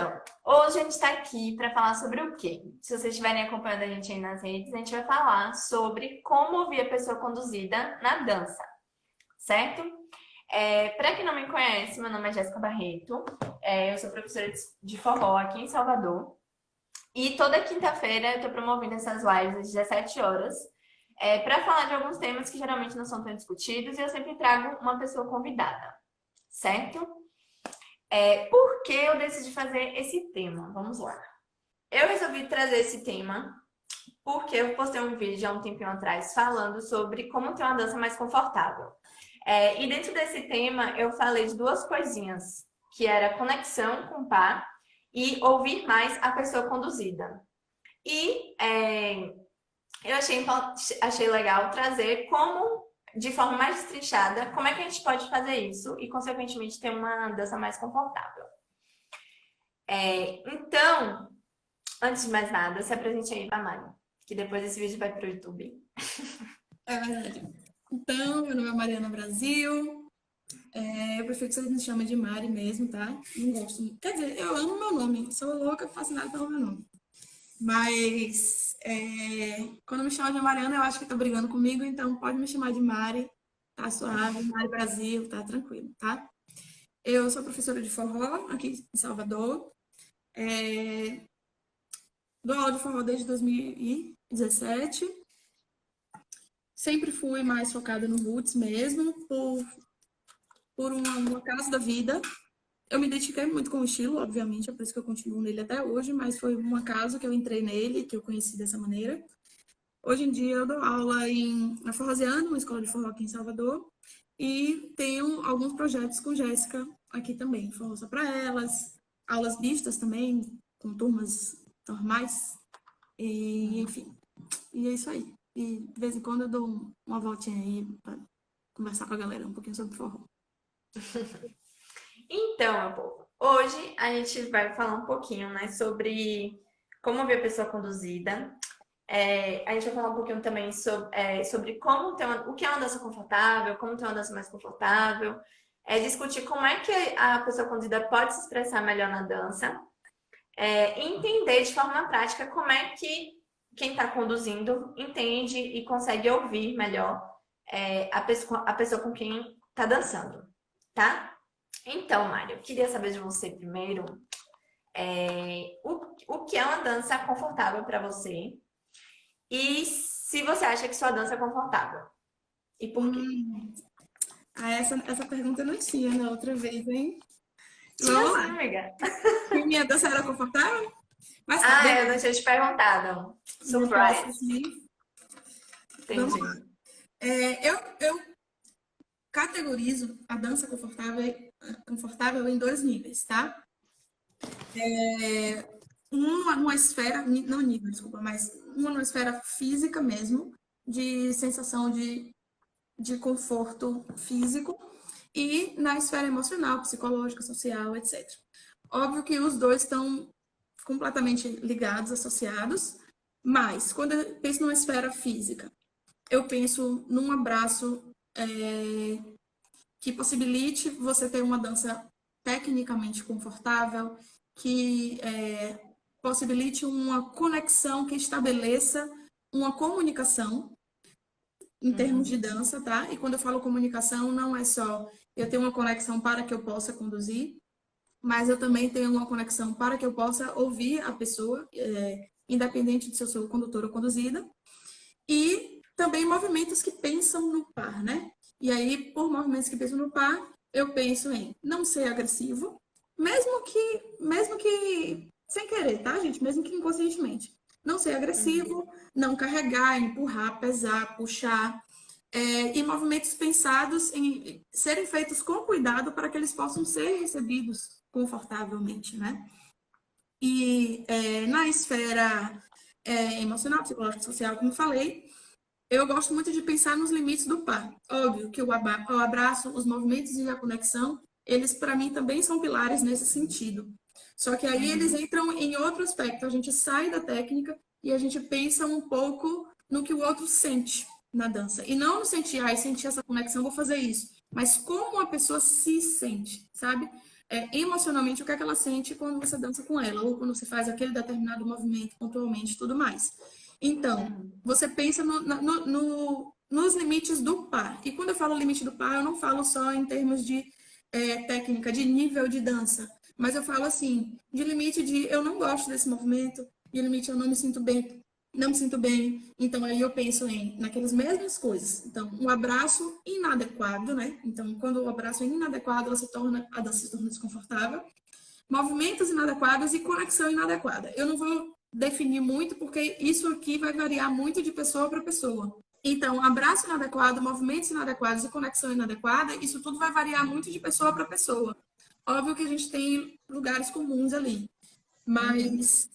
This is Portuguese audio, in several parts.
Então, hoje a gente está aqui para falar sobre o quê? Se vocês estiverem acompanhando a gente aí nas redes, a gente vai falar sobre como ouvir a pessoa conduzida na dança, certo? Para quem não me conhece, meu nome é Jéssica Barreto, eu sou professora de forró aqui em Salvador e toda quinta-feira eu estou promovendo essas lives às 17 horas para falar de alguns temas que geralmente não são tão discutidos e eu sempre trago uma pessoa convidada, certo? Por que eu decidi fazer esse tema? Vamos lá. Eu resolvi trazer esse tema porque eu postei um vídeo há um tempinho atrás falando sobre como ter uma dança mais confortável. E dentro desse tema eu falei de duas coisinhas, que era conexão com o par e ouvir mais a pessoa conduzida. E eu achei legal trazer como, de forma mais destrinchada, como é que a gente pode fazer isso e, consequentemente, ter uma dança mais confortável. Então, antes de mais nada, se apresente aí pra Mari, que depois esse vídeo vai pro YouTube. É verdade. Então, meu nome é Mariana Brasil. Eu prefiro que vocês me chamem de Mari mesmo, tá? Não gosto. Quer dizer, eu amo meu nome. Sou louca, fascinada pelo meu nome. Mas, quando me chamam de Mariana, eu acho que tá brigando comigo, então pode me chamar de Mari. Tá suave, Mari Brasil, tá tranquilo, tá? Eu sou professora de forró aqui em Salvador. Dou aula de forró desde 2017. Sempre fui mais focada no roots mesmo, por uma casa da vida. Eu me identifiquei muito com o estilo, obviamente, é por isso que eu continuo nele até hoje, mas foi um acaso que eu entrei nele, que eu conheci dessa maneira. Hoje em dia eu dou aula na Forroseando, uma escola de forró aqui em Salvador, e tenho alguns projetos com Jéssica aqui também, forró só para elas, aulas mistas também, com turmas normais, e enfim, e é isso aí. E de vez em quando eu dou uma voltinha aí para conversar com a galera um pouquinho sobre forró. Então, meu povo, hoje a gente vai falar um pouquinho, né, sobre como ver a pessoa conduzida. A gente vai falar um pouquinho também sobre como ter o que é uma dança confortável, como ter uma dança mais confortável, discutir como é que a pessoa conduzida pode se expressar melhor na dança, e entender de forma prática como é que quem está conduzindo entende e consegue ouvir melhor a pessoa com quem está dançando, tá? Então, Mário, eu queria saber de você primeiro o que é uma dança confortável para você e se você acha que sua dança é confortável. E por quê? Essa pergunta eu não tinha na outra vez, hein? Tinha Vamos sim, lá. amiga. E minha dança era confortável? Mas tá, Eu não beleza. tinha te perguntado. Não posso Surprise. aqui. Vamos lá. Entendi. Eu categorizo a dança confortável em dois níveis, tá? Uma numa esfera, não nível, desculpa, mas uma numa esfera física mesmo, de sensação de conforto físico, e na esfera emocional, psicológica, social, etc. Óbvio que os dois estão completamente ligados, associados, mas quando eu penso numa esfera física, eu penso num abraço que possibilite você ter uma dança tecnicamente confortável, que possibilite uma conexão, que estabeleça uma comunicação em termos de dança, tá? E quando eu falo comunicação, não é só eu ter uma conexão para que eu possa conduzir, mas eu também tenho uma conexão para que eu possa ouvir a pessoa, independente de se eu sou condutora ou conduzida, e também movimentos que pensam no par, né? E aí, por movimentos que pensam no par, eu penso em não ser agressivo, mesmo que sem querer, tá, gente? Mesmo que inconscientemente. Não ser agressivo, não carregar, empurrar, pesar, puxar, e movimentos pensados em serem feitos com cuidado para que eles possam ser recebidos confortavelmente, né? E na esfera emocional, psicológica, social, como falei, eu gosto muito de pensar nos limites do par. Óbvio que o abraço, os movimentos e a conexão, eles para mim também são pilares nesse sentido. Só que aí eles entram em outro aspecto. A gente sai da técnica e a gente pensa um pouco no que o outro sente na dança. E não no sentir, sentir essa conexão, vou fazer isso. Mas como a pessoa se sente, sabe? emocionalmente o que é que ela sente quando você dança com ela, ou quando você faz aquele determinado movimento pontualmente e tudo mais. Então, você pensa nos limites do par. E quando eu falo limite do par, eu não falo só em termos de técnica, de nível de dança, mas eu falo assim, de limite de eu não gosto desse movimento, de limite eu não me sinto bem, não me sinto bem. Então, aí eu penso naquelas mesmas coisas. Então, um abraço inadequado, né? Então, quando o abraço é inadequado, a dança se torna desconfortável. Movimentos inadequados e conexão inadequada. Eu não vou definir muito, porque isso aqui vai variar muito de pessoa para pessoa. Então, abraço inadequado, movimentos inadequados e conexão inadequada, isso tudo vai variar muito de pessoa para pessoa. Óbvio que a gente tem lugares comuns ali, mas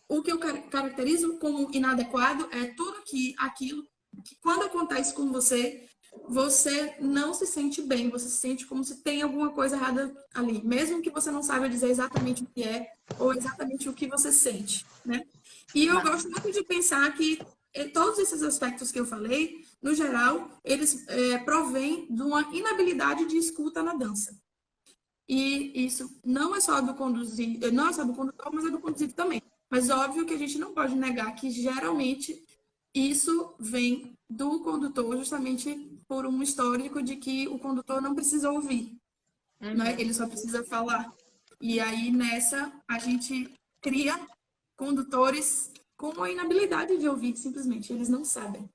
o que eu caracterizo como inadequado é aquilo que quando acontece com você, você não se sente bem, você se sente como se tem alguma coisa errada ali, mesmo que você não saiba dizer exatamente o que é ou exatamente o que você sente, né? E eu gosto muito de pensar que todos esses aspectos que eu falei, no geral, eles provêm de uma inabilidade de escuta na dança. E isso não é só do conduzido, não é só do condutor, mas é do conduzido também. Mas óbvio que a gente não pode negar que geralmente isso vem do condutor justamente por um histórico de que o condutor não precisa ouvir, né? Ele só precisa falar. E aí nessa a gente cria condutores com a inabilidade de ouvir, simplesmente. Eles não sabem.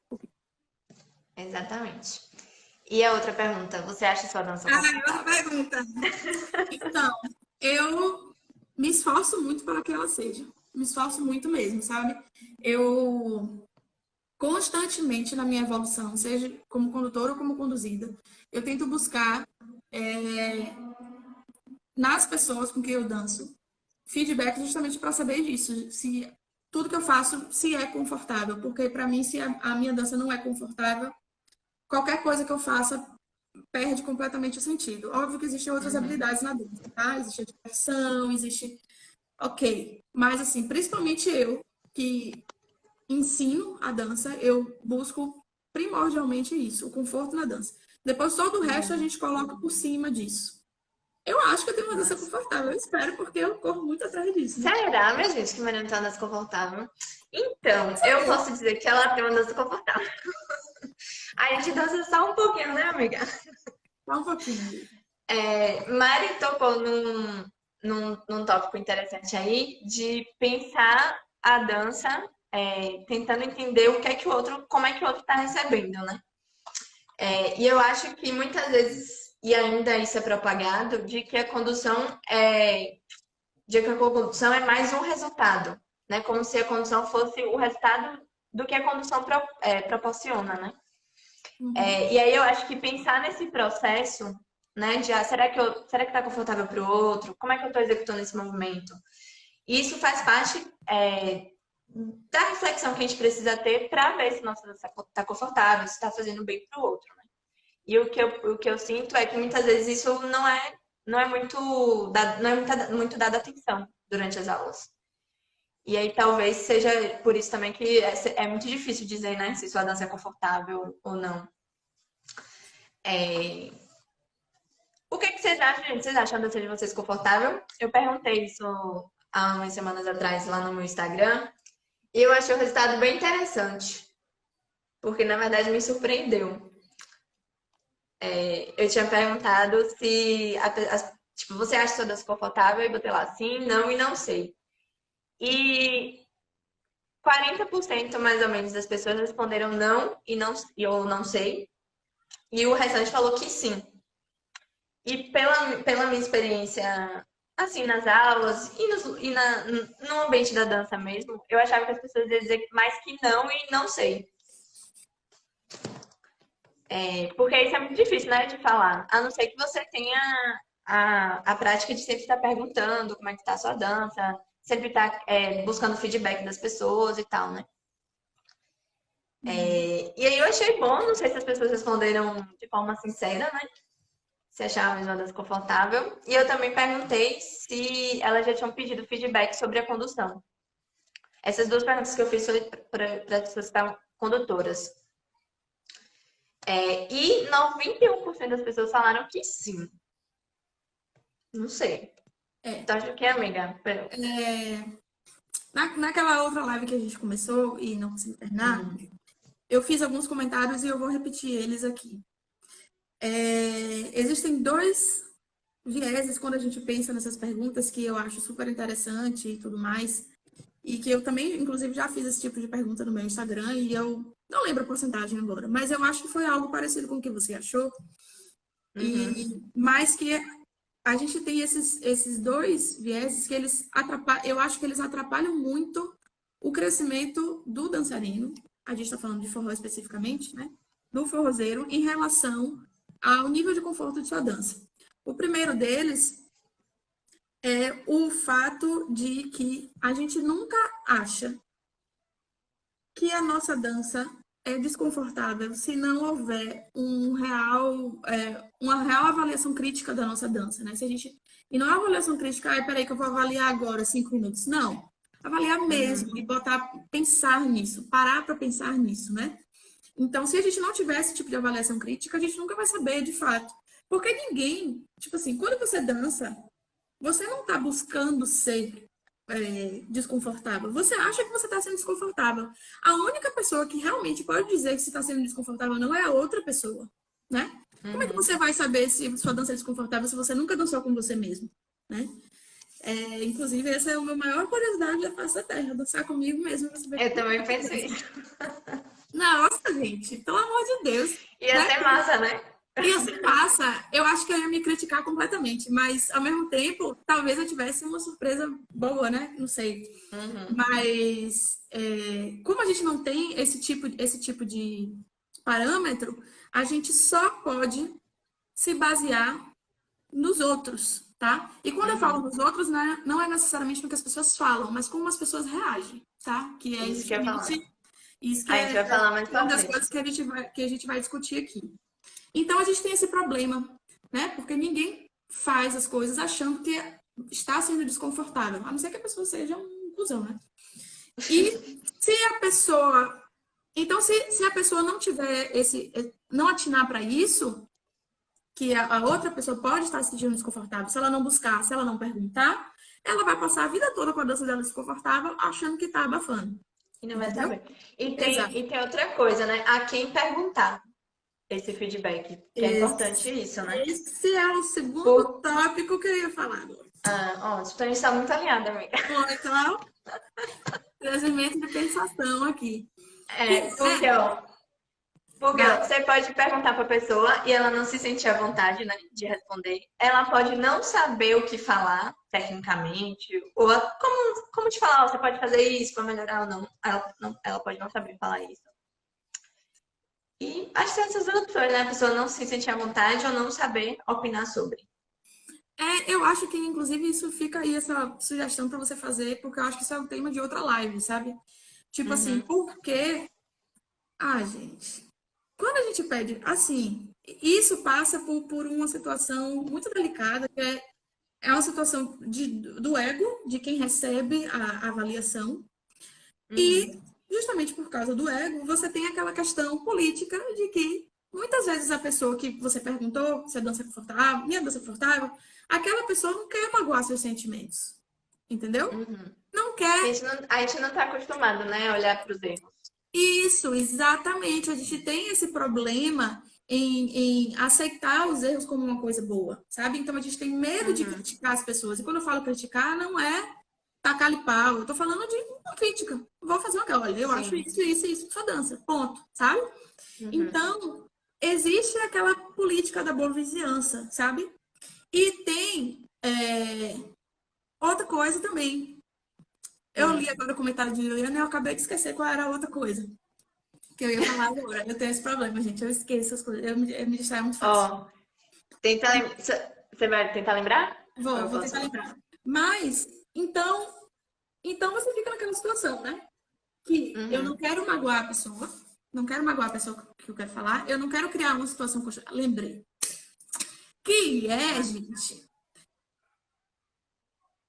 Exatamente. E a outra pergunta, você acha sua dança Outra confortável? pergunta. Então, eu me esforço muito para que ela seja. Me esforço muito mesmo, sabe? Eu constantemente na minha evolução, seja como condutora ou como conduzida, eu tento buscar nas pessoas com quem eu danço feedback justamente para saber disso, se tudo que eu faço se é confortável, porque para mim se a minha dança não é confortável, qualquer coisa que eu faça perde completamente o sentido. Óbvio que existem outras habilidades na dança, tá? Existe a diversão, existe. Ok. Mas, assim, principalmente eu, que ensino a dança, eu busco primordialmente isso, o conforto na dança. Depois, todo o resto a gente coloca por cima disso. Eu acho que eu tenho uma dança Nossa. confortável, eu espero, porque eu corro muito atrás disso, né? Será, minha gente, que Mariana tá desconfortável? Então, eu posso dizer que ela tem uma dança confortável. A gente dança só um pouquinho, né, amiga? Só um pouquinho. Mari tocou num tópico interessante aí de pensar a dança, tentando entender o que é que o outro, como é que o outro está recebendo, né? E eu acho que muitas vezes, e ainda isso é propagado, de que a condução é mais um resultado, né? Como se a condução fosse o resultado do que a condução proporciona, né? Uhum. E aí eu acho que pensar nesse processo, né, de será que tá confortável para o outro? Como é que eu estou executando esse movimento? Isso faz parte da reflexão que a gente precisa ter para ver se nossa dança está confortável, se está fazendo bem para o outro, né? E o que eu sinto é que muitas vezes isso não é muito dada atenção durante as aulas. E aí talvez seja por isso também que é muito difícil dizer, né, se sua dança é confortável ou não. O que vocês acham, gente? Vocês acham a dança de vocês confortável? Eu perguntei isso há umas semanas atrás lá no meu Instagram e eu achei o resultado bem interessante, porque na verdade me surpreendeu. Eu tinha perguntado se tipo, você acha sua dança confortável? E botei lá sim, não e não sei. E 40% mais ou menos das pessoas responderam não e eu não sei. E o restante falou que sim. E pela minha experiência, assim, nas aulas no ambiente da dança mesmo, eu achava que as pessoas iam dizer mais que não e não sei. Porque isso é muito difícil, né, de falar. A não ser que você tenha a prática de sempre estar perguntando como é que tá a sua dança, sempre estar buscando feedback das pessoas e tal, né? E aí eu achei bom, não sei se as pessoas responderam de forma sincera, né? Se achavam mesmo desconfortável. E eu também perguntei se elas já tinham pedido feedback sobre a condução. Essas duas perguntas que eu fiz foi para as pessoas que estavam condutoras. E 91% das pessoas falaram que sim. Não sei. É, Tu acha o que, amiga? naquela outra live que a gente começou e não consegui terminar, Uhum. eu fiz alguns comentários e eu vou repetir eles aqui. Existem dois vieses quando a gente pensa nessas perguntas que eu acho super interessante e tudo mais, e que eu também, inclusive, já fiz esse tipo de pergunta no meu Instagram e eu não lembro a porcentagem agora, mas eu acho que foi algo parecido com o que você achou, Uhum. e mais que a gente tem esses dois vieses que eles atrapalham, eu acho que eles atrapalham muito o crescimento do dançarino, a gente está falando de forró especificamente, né? Do forrozeiro, em relação ao nível de conforto de sua dança. O primeiro deles é o fato de que a gente nunca acha que a nossa dança é desconfortável se não houver uma real avaliação crítica da nossa dança, né? Se a gente, e não é uma avaliação crítica, peraí que eu vou avaliar agora 5 minutos. Não. Avaliar mesmo Uhum. e pensar nisso, parar para pensar nisso, né? Então, se a gente não tiver esse tipo de avaliação crítica, a gente nunca vai saber de fato. Porque ninguém, tipo assim, quando você dança, você não está buscando ser desconfortável. Você acha que você está sendo desconfortável. A única pessoa que realmente pode dizer que você está sendo desconfortável não é a outra pessoa, né? Como é que Uhum. você vai saber se sua dança é desconfortável se você nunca dançou com você mesmo, né? Inclusive, essa é a minha maior curiosidade da face da Terra, dançar comigo mesmo. Você ver Eu como também é que pensei dança. isso. Nossa, gente, pelo amor de Deus, Ia né? ser massa, né? E assim passa, eu acho que eu ia me criticar completamente, mas ao mesmo tempo, talvez eu tivesse uma surpresa boa, né? Não sei. Uhum. Mas como a gente não tem esse tipo de parâmetro, a gente só pode se basear nos outros, tá? E quando eu falo Uhum. nos outros, né, não é necessariamente no que as pessoas falam, mas como as pessoas reagem, tá? Que é Isso que eu ia falar. justamente isso que A gente é vai falar mais uma pra das frente. coisas que a gente vai discutir aqui. Então a gente tem esse problema, né? Porque ninguém faz as coisas achando que está sendo desconfortável, a não ser que a pessoa seja um cuzão, né? E se a pessoa. Então, se a pessoa não tiver não atinar para isso, que a outra pessoa pode estar se sentindo desconfortável, se ela não buscar, se ela não perguntar, ela vai passar a vida toda com a dança dela desconfortável, achando que está abafando. E não vai Entendeu? saber. E tem, Exato. e tem outra coisa, né? A quem perguntar esse feedback. Que é importante isso, né? Esse é o segundo Por... tópico que eu ia falar agora. Ó, a gente tá muito alinhada, amiga. Bom, então, crescimento de pensação aqui. Que É, porque ó, vai. você pode perguntar pra pessoa e ela não se sentir à vontade, né, de responder. Ela pode não saber o que falar, tecnicamente, ou como te falar, ó, você pode fazer isso para melhorar ou não. Ela pode não saber falar isso. E acho que essas duas opções, né? A pessoa não se sentir à vontade ou não saber opinar sobre. Eu acho que, inclusive, isso fica aí, essa sugestão para você fazer, porque eu acho que isso é o tema de outra live, sabe? Tipo assim, Uhum, por que. Ah, gente. Quando a gente pede, assim, isso passa por uma situação muito delicada, que é uma situação do ego de quem recebe a avaliação. uhum, E, justamente por causa do ego, você tem aquela questão política de que muitas vezes a pessoa que você perguntou se a dança é confortável, minha dança é confortável, aquela pessoa não quer magoar seus sentimentos. Entendeu? uhum. Não quer. A gente não tá acostumado, né, a olhar para os erros. Isso, exatamente. A gente tem esse problema em aceitar os erros como uma coisa boa, sabe? Então a gente tem medo de Uhum, criticar as pessoas. E quando eu falo criticar, não é tacar-lhe pau. Eu tô falando de uma crítica. Vou fazer uma coisa. Olha, eu acho sim. isso, isso e isso de sua dança. Ponto, sabe? Uhum, Então, existe aquela política da boa vizinhança, sabe? E tem outra coisa também. Eu li hum. agora o comentário de Juliana e eu acabei de esquecer qual era a outra coisa que eu ia falar agora. Eu tenho esse problema, gente. Eu esqueço as coisas. Eu me distraio muito fácil. Ó, você vai tentar lembrar? Ou Vou, eu vou tentar posso? lembrar. Mas, então você fica naquela situação, né? Que eu não Uhum, quero magoar a pessoa. Não quero magoar a pessoa que eu quero falar. Eu não quero criar uma situação constrangedora. Lembrei. Que é, gente,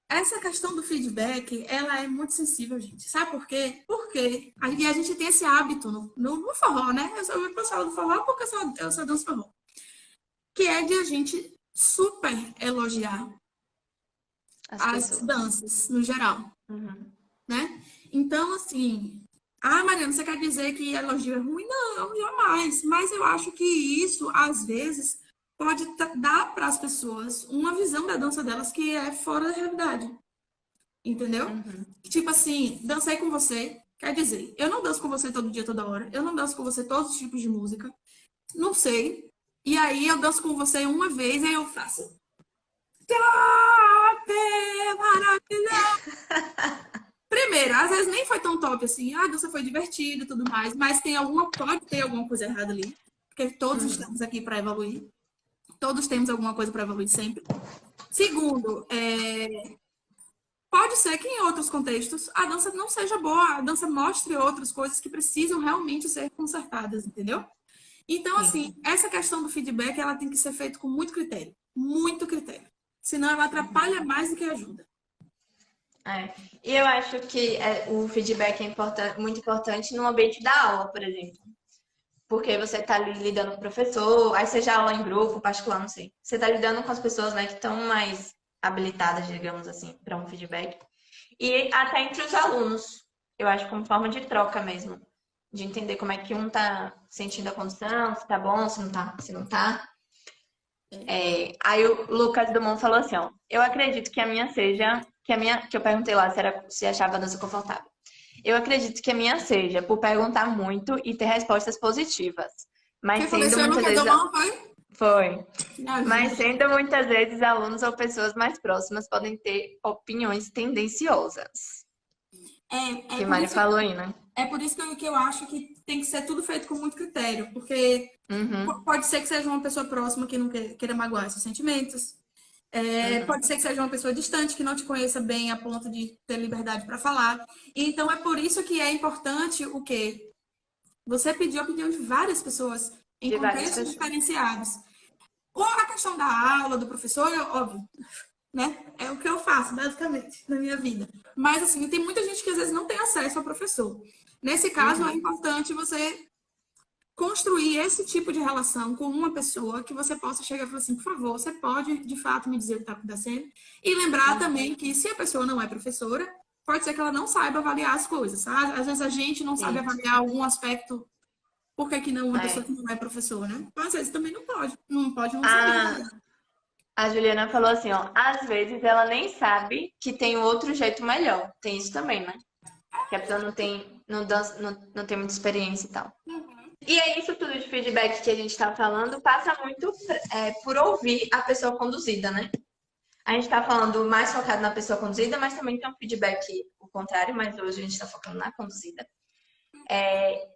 essa questão do feedback, ela é muito sensível, gente. Sabe por quê? Porque a gente tem esse hábito no forró, né? Eu sou pessoal do forró porque eu sou danço forró. Que é de a gente super elogiar. As as pessoas. danças, no geral, Uhum. né? Então, assim, Mariana, você quer dizer que elogio é ruim? Não, jamais. Mas eu acho que isso, às vezes, pode dar para as pessoas uma visão da dança delas que é fora da realidade. Entendeu? Uhum. Tipo assim, dancei com você. Quer dizer, eu não danço com você todo dia, toda hora. Eu não danço com você todos os tipos de música. Não sei. E aí eu danço com você uma vez e eu faço. Top! Maravilhoso! Primeiro, às vezes nem foi tão top assim. A dança foi divertida e tudo mais, mas pode ter alguma coisa errada ali. Porque todos Uhum. estamos aqui para evoluir. Todos temos alguma coisa para evoluir sempre. Segundo, pode ser que em outros contextos a dança não seja boa, a dança mostre outras coisas que precisam realmente ser consertadas, entendeu? Então, assim, Sim. essa questão do feedback, ela tem que ser feita com muito critério. Muito critério. Senão ela atrapalha mais do que ajuda. É. E eu acho que o feedback é muito importante no ambiente da aula, por exemplo. Porque você está ali lidando com o professor, aí seja aula em grupo, particular, não sei. Você está lidando com as pessoas, né, que estão mais habilitadas, digamos assim, para um feedback. E até entre os alunos, eu acho como forma de troca mesmo. De entender como é que um tá sentindo a condição, se tá bom, se não tá, se não tá. Aí o Lucas Dumont falou assim, ó, eu acredito que a minha seja, que eu perguntei lá se achava a dança confortável. Eu acredito que a minha seja por perguntar muito e ter respostas positivas. Mas Quem falou sendo isso? Eu não muitas quero vezes. tomar, foi? Foi. Me Mas ajuda. sendo muitas vezes alunos ou pessoas mais próximas podem ter opiniões tendenciosas. É Que por Mari isso, falou aí, né? é por isso que eu acho que tem que ser tudo feito com muito critério, porque Uhum, pode ser que seja uma pessoa próxima que não queira magoar seus sentimentos. uhum. Pode ser que seja uma pessoa distante que não te conheça bem a ponto de ter liberdade para falar. Então é por isso que é importante o quê? Você pediu a opinião de várias pessoas em De várias contextos pessoas. diferenciados. Ou a questão da aula, do professor, é óbvio, né? É o que eu faço, basicamente, na minha vida. Mas, assim, tem muita gente que às vezes não tem acesso ao professor. Nesse caso, é Uhum. importante você construir esse tipo de relação com uma pessoa que você possa chegar e falar assim, por favor, você pode, de fato, me dizer o que está acontecendo? E lembrar também que se a pessoa não é professora, pode ser que ela não saiba avaliar as coisas, sabe? Às vezes a gente não sabe Isso. avaliar algum aspecto, por que que não uma pessoa É. que não é professora, né? Então, às vezes também não pode não saber A, avaliar. a Juliana falou assim, ó, às vezes ela nem sabe que tem outro jeito melhor. Tem isso também, né? Que a pessoa não tem muita experiência e tal. E é isso tudo de feedback que a gente tá falando, passa muito por ouvir a pessoa conduzida, né? A gente tá falando mais focado na pessoa conduzida, mas também tem um feedback o contrário, mas hoje a gente tá focando na conduzida.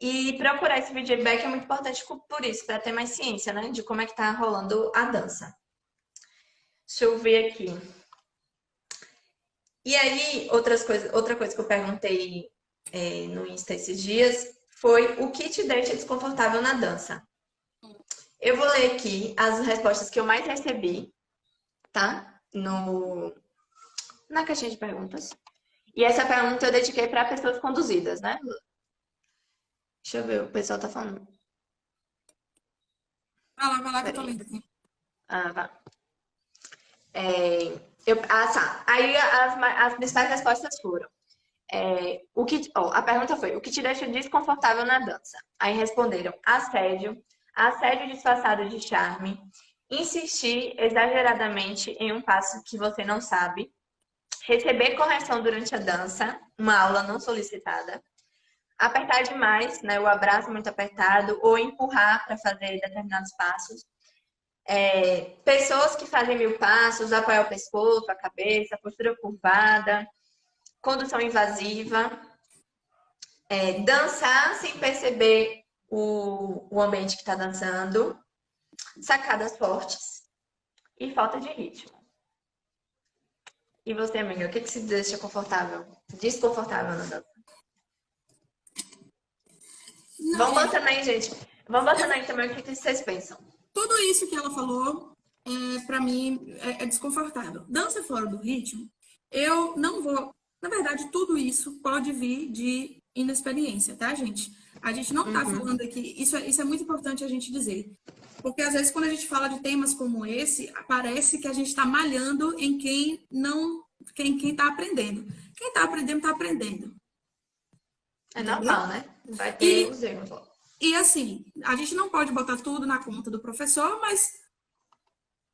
E procurar esse feedback é muito importante por isso, para ter mais ciência, né? De como é que tá rolando a dança. Deixa eu ver aqui. E aí, outra coisa que eu perguntei no Insta esses dias foi o que te deixa desconfortável na dança. Eu vou ler aqui as respostas que eu mais recebi, tá? Na caixinha de perguntas. E essa pergunta eu dediquei para pessoas conduzidas, né? Deixa eu ver, o pessoal tá falando. Vai lá que eu tô Peraí. lendo aqui. Ah, tá. Tá. Aí as principais respostas foram. A pergunta foi: o que te deixa desconfortável na dança? Aí responderam: assédio disfarçado de charme, insistir exageradamente em um passo que você não sabe, receber correção durante a dança, uma aula não solicitada, apertar demais, né, o abraço muito apertado, ou empurrar para fazer determinados passos. Pessoas que fazem 1000 passos, apoiar o pescoço, a cabeça, postura curvada, condução invasiva, dançar sem perceber o ambiente que está dançando, sacadas fortes e falta de ritmo. E você, amiga, o que se deixa desconfortável na dança? Não, Vamos botando aí, gente. Vamos botando aí também o que vocês pensam. tudo isso que ela falou, para mim, é desconfortável. Dança fora do ritmo, eu não vou. Na verdade, tudo isso pode vir de inexperiência, tá, gente? A gente não tá falando aqui. Isso é muito importante a gente dizer. Porque às vezes, quando a gente fala de temas como esse, parece que a gente está malhando em quem quem tá aprendendo. Quem tá aprendendo, tá aprendendo. É Entendeu? normal, né? Vai ter os erros lá. E assim, a gente não pode botar tudo na conta do professor, mas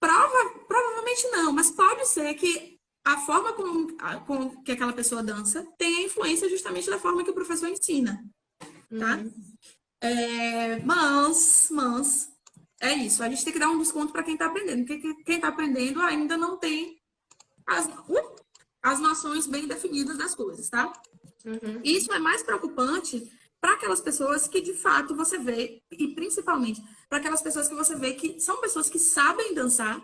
provavelmente não, mas pode ser que a forma com que aquela pessoa dança tenha influência justamente da forma que o professor ensina, tá? Mas é isso, a gente tem que dar um desconto para quem está aprendendo, porque quem está aprendendo ainda não tem as noções bem definidas das coisas, tá? Isso é mais preocupante para aquelas pessoas que de fato você vê, e principalmente para aquelas pessoas que você vê que são pessoas que sabem dançar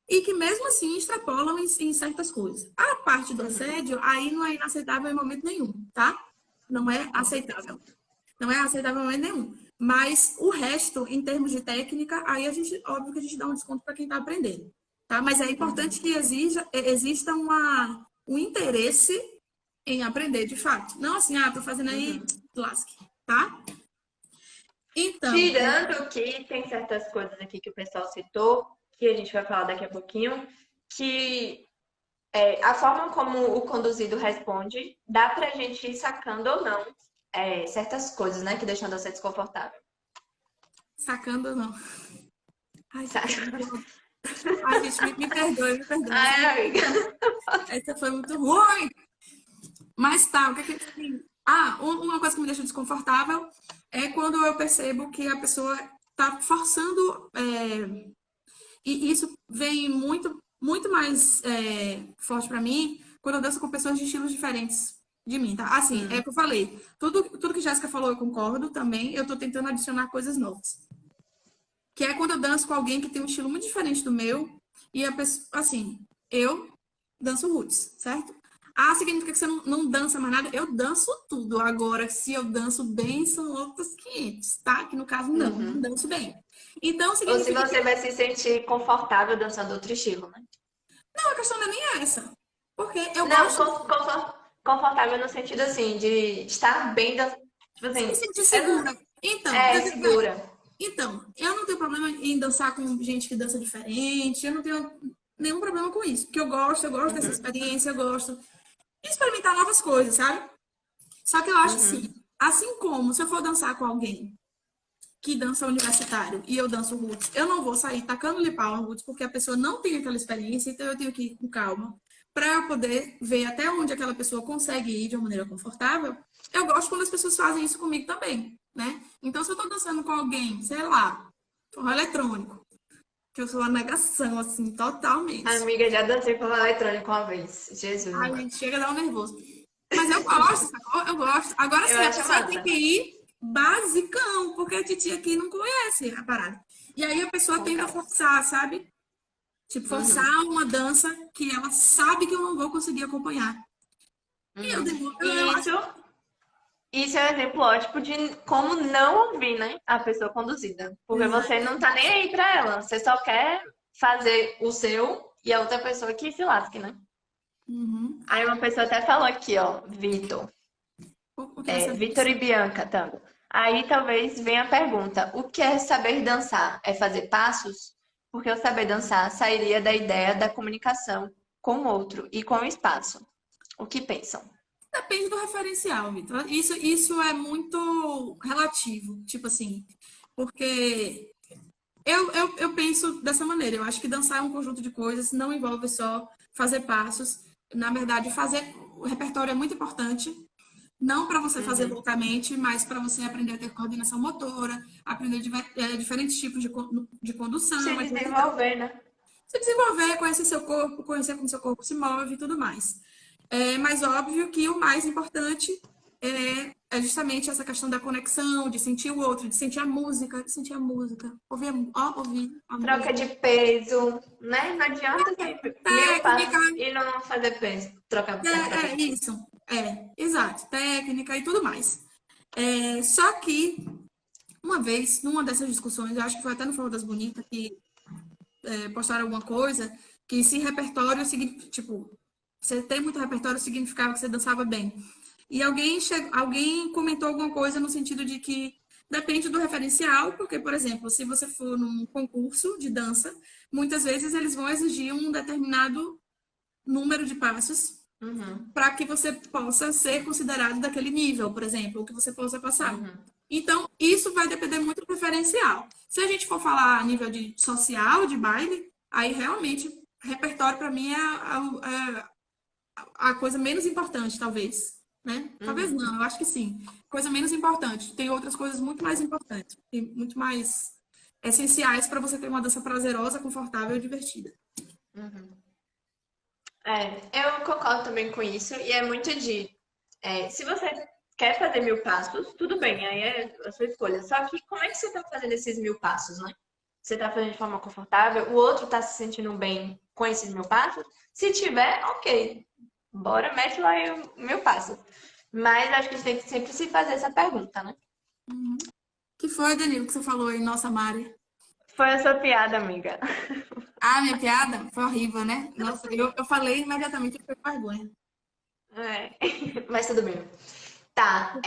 e que mesmo assim extrapolam em certas coisas. A parte do assédio, aí não é inaceitável em momento nenhum, tá? Não é aceitável. Não é aceitável em momento nenhum. Mas o resto, em termos de técnica, aí a gente, óbvio que a gente dá um desconto para quem está aprendendo, tá? Mas é importante que exista um interesse em aprender de fato. Não assim, tô fazendo aí, lasque, tá? Então, Tirando que tem certas coisas aqui que o pessoal citou, que a gente vai falar daqui a pouquinho, que a forma como o conduzido responde, dá pra gente ir sacando ou não certas coisas, né? Que deixam você desconfortável. sacando ou não. Ai, Saca? ai gente, me perdoe, me perdoe. Ai, amiga. Essa foi muito ruim. Mas tá, o que é que... uma coisa que me deixa desconfortável é quando eu percebo que a pessoa tá forçando... e isso vem muito mais forte pra mim quando eu danço com pessoas de estilos diferentes de mim, tá? Assim, é o que eu falei. Tudo que Jéssica falou eu concordo também. Eu tô tentando adicionar coisas novas. Que é quando eu danço com alguém que tem um estilo muito diferente do meu e a pessoa, assim, eu danço roots, certo? Significa que você não dança mais nada? Eu danço tudo. Agora, se eu danço bem, são outros 500, tá? Que no caso, não danço bem. Então, Ou se significa você vai se sentir confortável dançando outro estilo, né? não, a questão não é nem essa. Porque eu Não, gosto confortável no sentido assim, de estar bem dançando. Tipo de me assim, sentir segura. Então, segura. eu não tenho problema em dançar com gente que dança diferente. Eu não tenho nenhum problema com isso. Porque eu gosto dessa experiência, eu gosto de experimentar novas coisas, sabe? Só que eu acho assim como se eu for dançar com alguém que dança universitário e eu danço roots, eu não vou sair tacando-lhe pau no roots porque a pessoa não tem aquela experiência, então eu tenho que ir com calma para eu poder ver até onde aquela pessoa consegue ir de uma maneira confortável. Eu gosto quando as pessoas fazem isso comigo também, né? Então, se eu tô dançando com alguém, sei lá, forró eletrônico, que eu sou uma negação, assim, totalmente. Amiga, já dancei forró eletrônico uma vez. Jesus, Ai, mano. gente, chega a dar um nervoso. Mas eu gosto, sacou? Eu gosto. Agora Eu sim, a acho pessoa tem massa. que ir basicão, porque a titia aqui não conhece a parada. E aí a pessoa Com tenta calma. forçar, sabe? Tipo, forçar uma dança que ela sabe que eu não vou conseguir acompanhar. E eu acho. Isso, isso é um exemplo ótimo de como não ouvir, né? A pessoa conduzida. Porque você não tá nem aí pra ela. Você só quer fazer o seu e a outra pessoa que se lasque, né? Uhum. Aí uma pessoa até falou aqui, ó, Vitor. O que você Vitor e Bianca, tango. Aí talvez venha a pergunta: o que é saber dançar? É fazer passos? Porque o saber dançar sairia da ideia da comunicação com o outro e com o espaço. O que pensam? depende do referencial, Vitor. Isso é muito relativo, tipo assim, porque eu penso dessa maneira. Eu acho que dançar é um conjunto de coisas, não envolve só fazer passos. Na verdade, fazer o repertório é muito importante, não para você fazer loucamente, mas para você aprender a ter coordenação motora, aprender diferentes tipos de Se condução, etc. desenvolver, né? Se desenvolver, conhecer seu corpo, conhecer como seu corpo se move e tudo mais. Mas óbvio que o mais importante é justamente essa questão da conexão, de sentir o outro, de sentir a música, ouvir a Troca música. de peso, né? Não adianta ter mil Técnica, passos e não fazer peso. Troca, troca de peso. isso. Exato. Técnica e tudo mais. Só que, uma vez, numa dessas discussões, eu acho que foi até no Fórum das Bonitas, que postaram alguma coisa, que se repertório, tipo, você tem muito repertório significava que você dançava bem. E alguém comentou alguma coisa no sentido de que depende do referencial, porque, por exemplo, se você for num concurso de dança, muitas vezes eles vão exigir um determinado número de passos Uhum. para que você possa ser considerado daquele nível, por exemplo, ou que você possa passar. Uhum. Então, isso vai depender muito do preferencial. Se a gente for falar a nível de social, de baile, aí realmente repertório para mim é a coisa menos importante, talvez. Né? Talvez Uhum. não, eu acho que sim. Coisa menos importante. Tem outras coisas muito mais importantes, e muito mais essenciais para você ter uma dança prazerosa, confortável e divertida. Uhum. Eu concordo também com isso, e é muito se você quer fazer 1000 passos, tudo bem, aí é a sua escolha. Só que como é que você está fazendo esses 1000 passos, né? Você está fazendo de forma confortável, o outro está se sentindo bem com esses 1000 passos? Se tiver, ok, bora, mete lá aí 1000 passos. Mas acho que a gente tem que sempre se fazer essa pergunta, né? Que foi, Danilo, que você falou aí, nossa Mari? Foi a sua piada, amiga. Ah, minha piada foi horrível, né? Nossa, eu falei imediatamente, eu fiquei com vergonha. É. Mas tudo bem. Tá,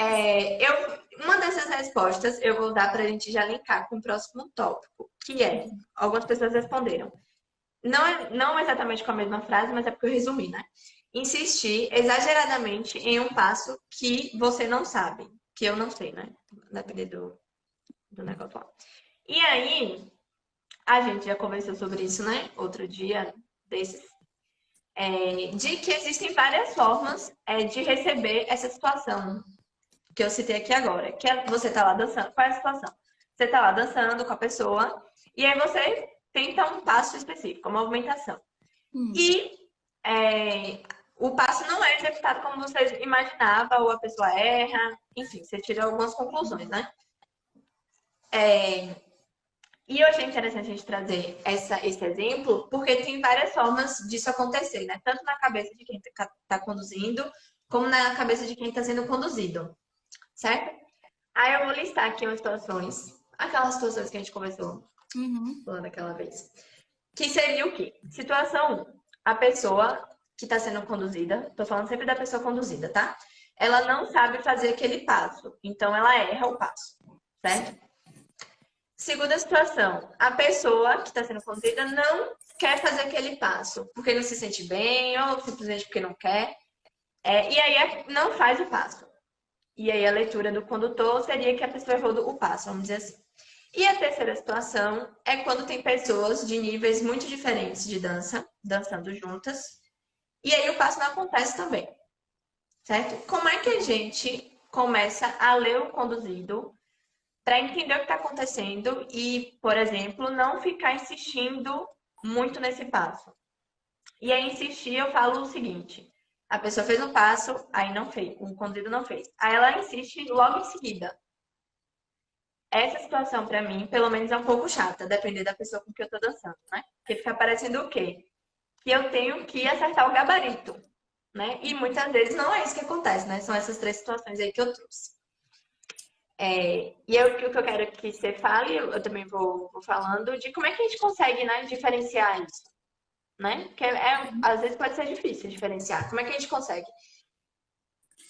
uma dessas respostas eu vou dar para a gente já linkar com o próximo tópico, que é, algumas pessoas responderam. Não exatamente com a mesma frase, mas é porque eu resumi, né? Insistir exageradamente em um passo que você não sabe, que eu não sei, né? Depender do negócio lá. E aí, a gente já conversou sobre isso, né? Outro dia desses. De que existem várias formas de receber essa situação que eu citei aqui agora, que é você tá lá dançando. Qual é a situação? Você tá lá dançando com a pessoa e aí você tenta um passo específico, uma movimentação. Hum. E o passo não é executado como você imaginava, ou a pessoa erra, enfim, você tira algumas conclusões, né? E eu achei interessante a gente trazer esse exemplo, porque tem várias formas disso acontecer, né? Tanto na cabeça de quem está conduzindo, como na cabeça de quem está sendo conduzido, certo? Aí eu vou listar aqui umas situações, aquelas situações que a gente conversou Uhum. lá daquela vez. Que seria o quê? Situação 1. A pessoa que está sendo conduzida, tô falando sempre da pessoa conduzida, tá? Ela não sabe fazer aquele passo, então ela erra o passo, certo? Segunda situação, a pessoa que está sendo conduzida não quer fazer aquele passo, porque não se sente bem ou simplesmente porque não quer, e aí não faz o passo. E aí a leitura do condutor seria que a pessoa errou o passo, vamos dizer assim. E a terceira situação é quando tem pessoas de níveis muito diferentes de dança, dançando juntas, e aí o passo não acontece também, certo? Como é que a gente começa a ler o conduzido para entender o que está acontecendo e, por exemplo, não ficar insistindo muito nesse passo? E aí insistir, eu falo o seguinte: a pessoa fez um passo, aí não fez, o conduzido não fez. Aí ela insiste logo em seguida. Essa situação, para mim, pelo menos é um pouco chata, depender da pessoa com que eu tô dançando, né? Porque fica parecendo o quê? Que eu tenho que acertar o gabarito, né? E muitas vezes não é isso que acontece, né? São essas três situações aí que eu trouxe. O que eu quero que você fale, eu também vou falando, de como é que a gente consegue, né, diferenciar isso, né? Porque às vezes pode ser difícil diferenciar. Como é que a gente consegue?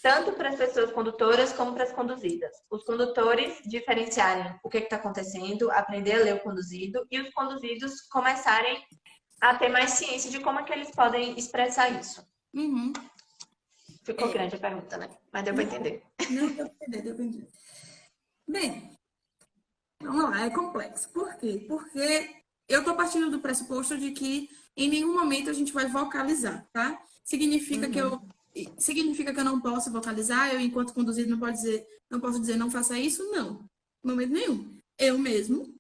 Tanto para as pessoas condutoras como para as conduzidas. Os condutores diferenciarem o que está acontecendo, aprender a ler o conduzido, e os conduzidos começarem a ter mais ciência de como é que eles podem expressar isso. Uhum. Ficou grande a pergunta, né? Mas deu para entender. Não, deu pra entender, deu pra entender. Bem, vamos lá, é complexo. Por quê? Porque eu tô partindo do pressuposto de que em nenhum momento a gente vai vocalizar, tá? Significa que eu não posso vocalizar, eu, enquanto conduzido, não posso dizer não faça isso? Não. Em momento nenhum. Eu mesmo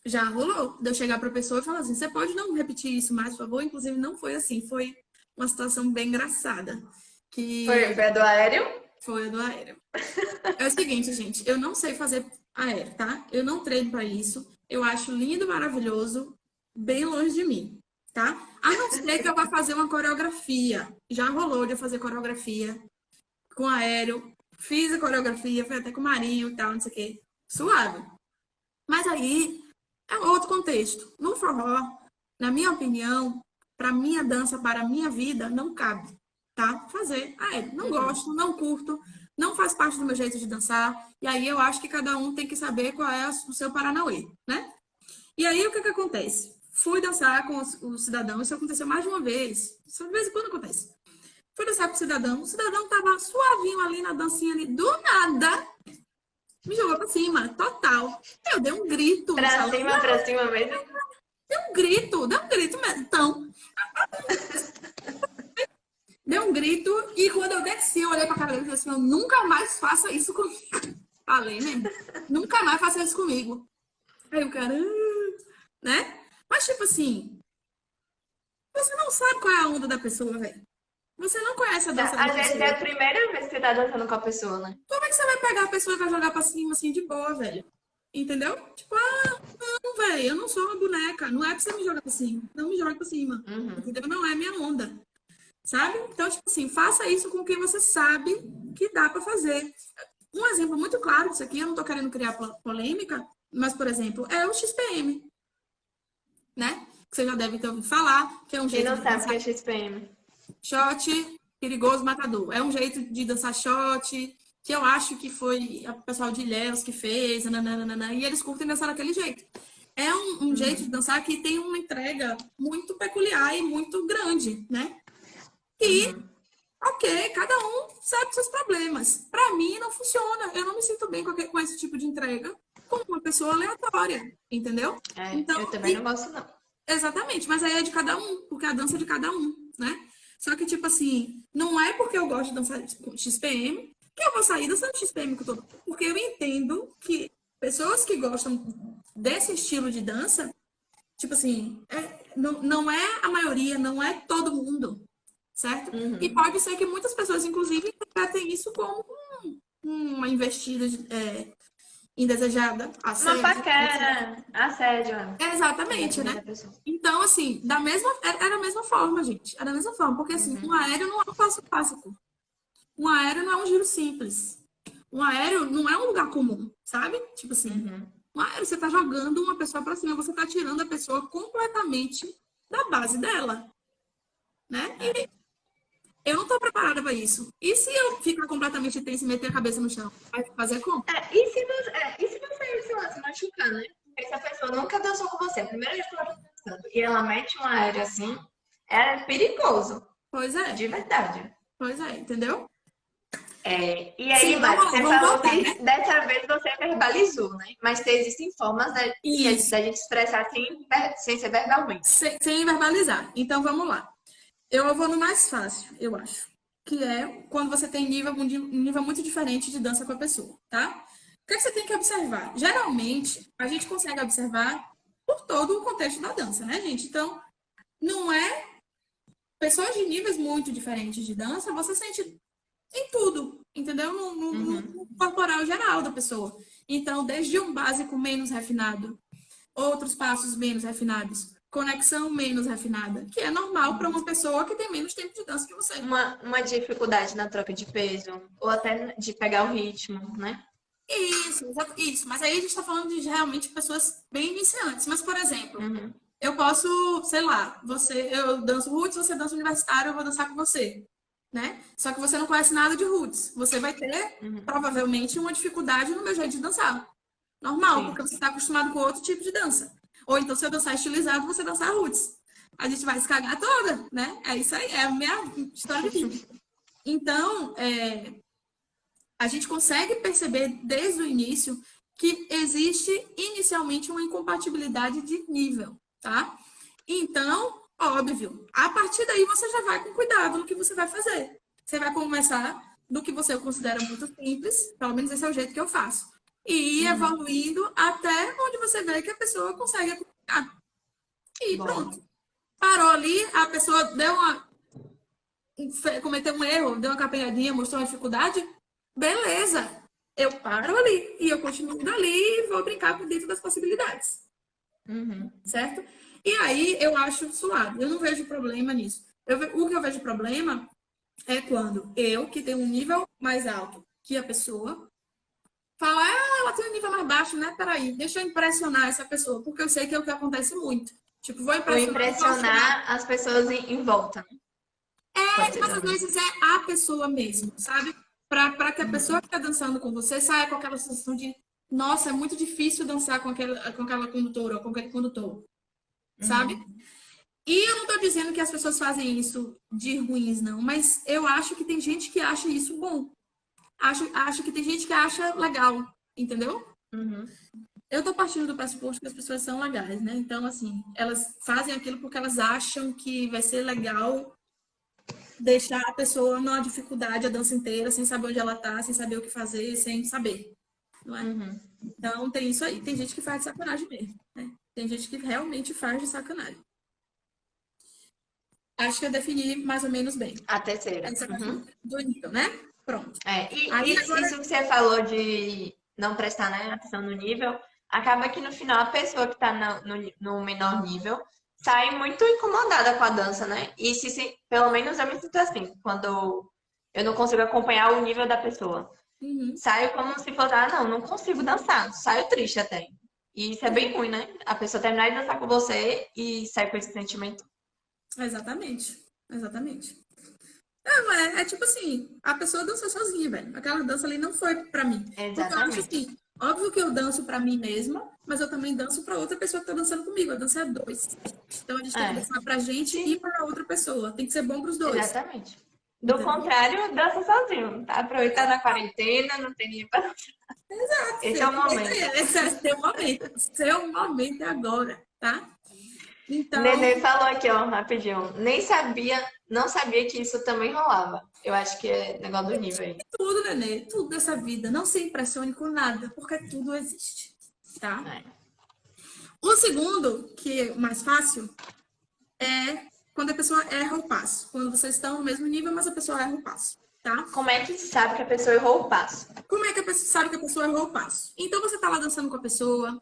já rolou de eu chegar para a pessoa e falar assim: você pode não repetir isso mais, por favor? Inclusive, não foi assim, foi uma situação bem engraçada. Foi a do aéreo? Foi a do aéreo. É o seguinte, gente, eu não sei fazer aéreo, tá? Eu não treino para isso. Eu acho lindo, maravilhoso, bem longe de mim, tá? A não ser que eu vá fazer uma coreografia. Já rolou de eu fazer coreografia com aéreo. Fiz a coreografia, fui até com o Marinho e tal, não sei o quê. Suave. Mas aí é outro contexto. No forró, na minha opinião, para minha dança, para a minha vida, não cabe, tá? Fazer aéreo. Não gosto, não curto, não faz parte do meu jeito de dançar. E aí eu acho que cada um tem que saber qual é o seu paranauê, né? E aí o que acontece? Fui dançar com o cidadão, isso aconteceu mais de uma vez. Isso de vez em quando acontece. Fui dançar com o cidadão tava suavinho ali na dancinha ali, do nada, me jogou pra cima, total. Eu dei um grito no salão. Pra cima mesmo. Dei um grito mesmo. Então, dei um grito e quando eu desci, eu olhei pra cara dele e falei assim, eu nunca mais faça isso comigo. Falei, né? Nunca mais faça isso comigo. Aí o cara, né? Mas tipo assim, você não sabe qual é a onda da pessoa, velho. Você não conhece a dança da Às vezes pessoa. é a primeira vez que você tá dançando com a pessoa, né? Como é que você vai pegar a pessoa e vai jogar pra cima assim de boa, velho? Entendeu? Tipo, não, velho, eu não sou uma boneca. Não é pra você me jogar pra cima. Não me joga pra cima. Entendeu? Não é minha onda. Sabe? Então, tipo assim, faça isso com quem você sabe que dá pra fazer. Um exemplo muito claro disso aqui, eu não tô querendo criar polêmica, mas, por exemplo, é o XPM, né? Que você já deve ter ouvido falar, que é um Quem jeito não de sabe o que dançar é XPM? shot, perigoso, matador. É um jeito de dançar shot, que eu acho que foi o pessoal de Ilhéus que fez, nananana, e eles curtem dançar daquele jeito. É um jeito de dançar que tem uma entrega muito peculiar e muito grande, né? E, ok, cada um sabe dos seus problemas. Para mim, não funciona. Eu não me sinto bem com esse tipo de entrega com uma pessoa aleatória, entendeu? Então, Eu também não gosto, não. exatamente, mas aí é de cada um, porque a dança é de cada um, né? Só que, tipo assim, não é porque eu gosto de dançar XPM que eu vou sair dançando XPM com todo mundo. Porque eu entendo que pessoas que gostam desse estilo de dança, tipo assim, não é a maioria, não é todo mundo, certo? E pode ser que muitas pessoas, inclusive, interpretem isso como uma investida indesejada, Uma assédio. paquera, assédio. Exatamente, né? Então, assim, era a mesma forma, gente. Era a mesma forma, porque assim, um aéreo não é um passo básico. Um aéreo não é um giro simples. Um aéreo não é um lugar comum, sabe? Tipo assim, um aéreo você tá jogando uma pessoa pra cima, você tá tirando a pessoa completamente da base dela, né? E eu não tô preparada pra isso. E se eu ficar completamente tensa e meter a cabeça no chão? Vai fazer como? E se você, sei lá, se machucar, né? Porque se a pessoa nunca dançou com você, a primeira vez que ela tá dançando, e ela mete um aéreo assim, é perigoso. Pois é. De verdade. Pois é, entendeu? E aí, Sim, Mari, você vamos falou voltar, que né? dessa vez você verbalizou, né? Mas existem formas da Isso. gente expressar sem ser verbalmente. Sem verbalizar. Então, vamos lá. Eu vou no mais fácil, eu acho. Que é quando você tem um nível muito diferente de dança com a pessoa, tá? O que é que você tem que observar? Geralmente, a gente consegue observar por todo o contexto da dança, né, gente? Então, não é... Pessoas de níveis muito diferentes de dança, você sente em tudo, entendeu? No corporal geral da pessoa. Então, desde um básico menos refinado, outros passos menos refinados, conexão menos refinada, que é normal para uma pessoa que tem menos tempo de dança que você. Uma dificuldade na troca de peso, ou até de pegar o ritmo, né? Isso. Mas aí a gente está falando de realmente pessoas bem iniciantes. Mas, por exemplo, eu posso, sei lá, eu danço roots, você dança universitário, eu vou dançar com você, né? Só que você não conhece nada de roots. Você vai ter, provavelmente, uma dificuldade no meu jeito de dançar. Normal, Sim. porque você está acostumado com outro tipo de dança. Ou então, se eu dançar estilizado, você dançar roots. A gente vai se cagar toda, né? É isso aí, é a minha história de vida. Então, a gente consegue perceber desde o início que existe inicialmente uma incompatibilidade de nível, tá? Então, óbvio, a partir daí você já vai com cuidado no que você vai fazer. Você vai começar do que você considera muito simples, pelo menos esse é o jeito que eu faço, e ir evoluindo até onde você vê que a pessoa consegue aplicar. E pronto. Parou ali, a pessoa cometeu um erro, deu uma capengadinha, mostrou uma dificuldade, beleza. Eu paro ali e eu continuo dali e vou brincar por dentro das possibilidades. Certo? E aí eu acho suave. Eu não vejo problema nisso. O que eu vejo problema é quando eu, que tenho um nível mais alto que a pessoa, fala, ela tem um nível mais baixo, né? Peraí, deixa eu impressionar essa pessoa, porque eu sei que é o que acontece muito. Tipo, vou impressionar as pessoas em volta. Mas às vezes é a pessoa mesmo, sabe? Para que a pessoa que está dançando com você saia com aquela sensação de nossa, é muito difícil dançar com aquela condutora ou com aquele condutor, sabe? E eu não tô dizendo que as pessoas fazem isso de ruins, não, mas eu acho que tem gente que acha isso bom. Acho que tem gente que acha legal, entendeu? Uhum. Eu tô partindo do pressuposto que as pessoas são legais, né? Então, assim, elas fazem aquilo porque elas acham que vai ser legal deixar a pessoa numa dificuldade a dança inteira, sem saber onde ela tá, sem saber o que fazer, sem saber, não é? Uhum. Então, tem isso aí. Tem gente que faz de sacanagem mesmo, né? Tem gente que realmente faz de sacanagem. Acho que eu defini mais ou menos bem. A terceira. Essa Uhum. questão do nível, né? Pronto. É, Aí e agora. isso que você falou de não prestar, né, atenção no nível, acaba que no final a pessoa que está no menor nível sai muito incomodada com a dança, né? E pelo menos eu me sinto assim, quando eu não consigo acompanhar o nível da pessoa. Uhum, Saio como se fosse, ah, não consigo dançar. Saio triste até. E isso é bem ruim, né? A pessoa terminar de dançar com você e sair com esse sentimento. exatamente. Exatamente. Não, é tipo assim, a pessoa dançou sozinha, velho. Aquela dança ali não foi pra mim. Porque eu acho Exatamente. assim, óbvio que eu danço pra mim mesma, mas eu também danço pra outra pessoa que tá dançando comigo. A dança é dois. Então a gente tem que É, dançar pra gente e sim, pra outra pessoa. Tem que ser bom pros dois. exatamente. Do Entendeu? contrário, dança sozinho. Tá aproveitando a quarentena, não tem ninguém pra... Esse é o Aproveita aí, momento. esse é seu momento. Seu momento é agora, tá? Então, Nenê falou aqui, ó, rapidinho. Nem sabia, não sabia que isso também rolava. Eu acho que é negócio do nível aí. tudo, Nenê, tudo dessa vida. Não se impressione com nada, porque tudo existe, tá? É. O segundo, que é o mais fácil, é quando a pessoa erra o passo. Quando vocês estão no mesmo nível, mas a pessoa erra o passo, tá? Como é que sabe que a pessoa errou o passo? Como é que a pessoa sabe que a pessoa errou o passo? Então você tá lá dançando com a pessoa,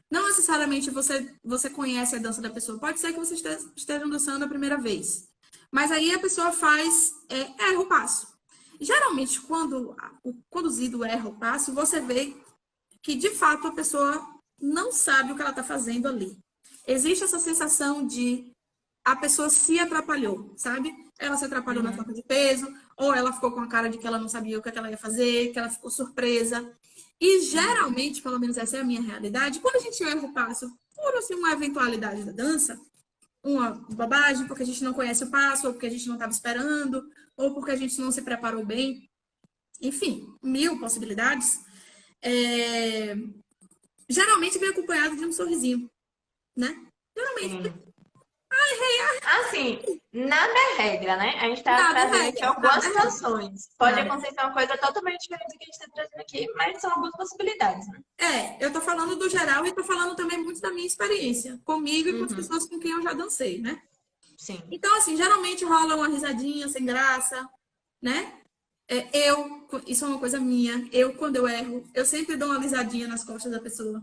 não necessariamente você conhece a dança da pessoa. Pode ser que vocês estejam dançando a primeira vez. Mas aí a pessoa erra o passo. Geralmente, quando o conduzido erra o passo, você vê que de fato a pessoa não sabe o que ela está fazendo ali. Existe essa sensação de a pessoa se atrapalhou, sabe? Ela se atrapalhou na troca Uhum. de peso, ou ela ficou com a cara de que ela não sabia o que ela ia fazer, que ela ficou surpresa. E Uhum. geralmente, pelo menos essa é a minha realidade, quando a gente erra o passo por assim, uma eventualidade da dança, uma bobagem, porque a gente não conhece o passo, ou porque a gente não estava esperando, ou porque a gente não se preparou bem, enfim, mil possibilidades, é, geralmente vem acompanhado de um sorrisinho, né? Geralmente, Sim. Assim, nada é regra, né? A gente tá nada é trazendo aqui regra, algumas nada é regra, situações. Pode nada. acontecer uma coisa totalmente diferente do que a gente tá trazendo aqui, mas são algumas possibilidades, né? Eu tô falando do geral e tô falando também muito da minha experiência, comigo e com as Uhum. pessoas com quem eu já dancei, né? Sim. Então, assim, geralmente rola uma risadinha sem graça, né? Isso é uma coisa minha, quando eu erro, eu sempre dou uma risadinha nas costas da pessoa.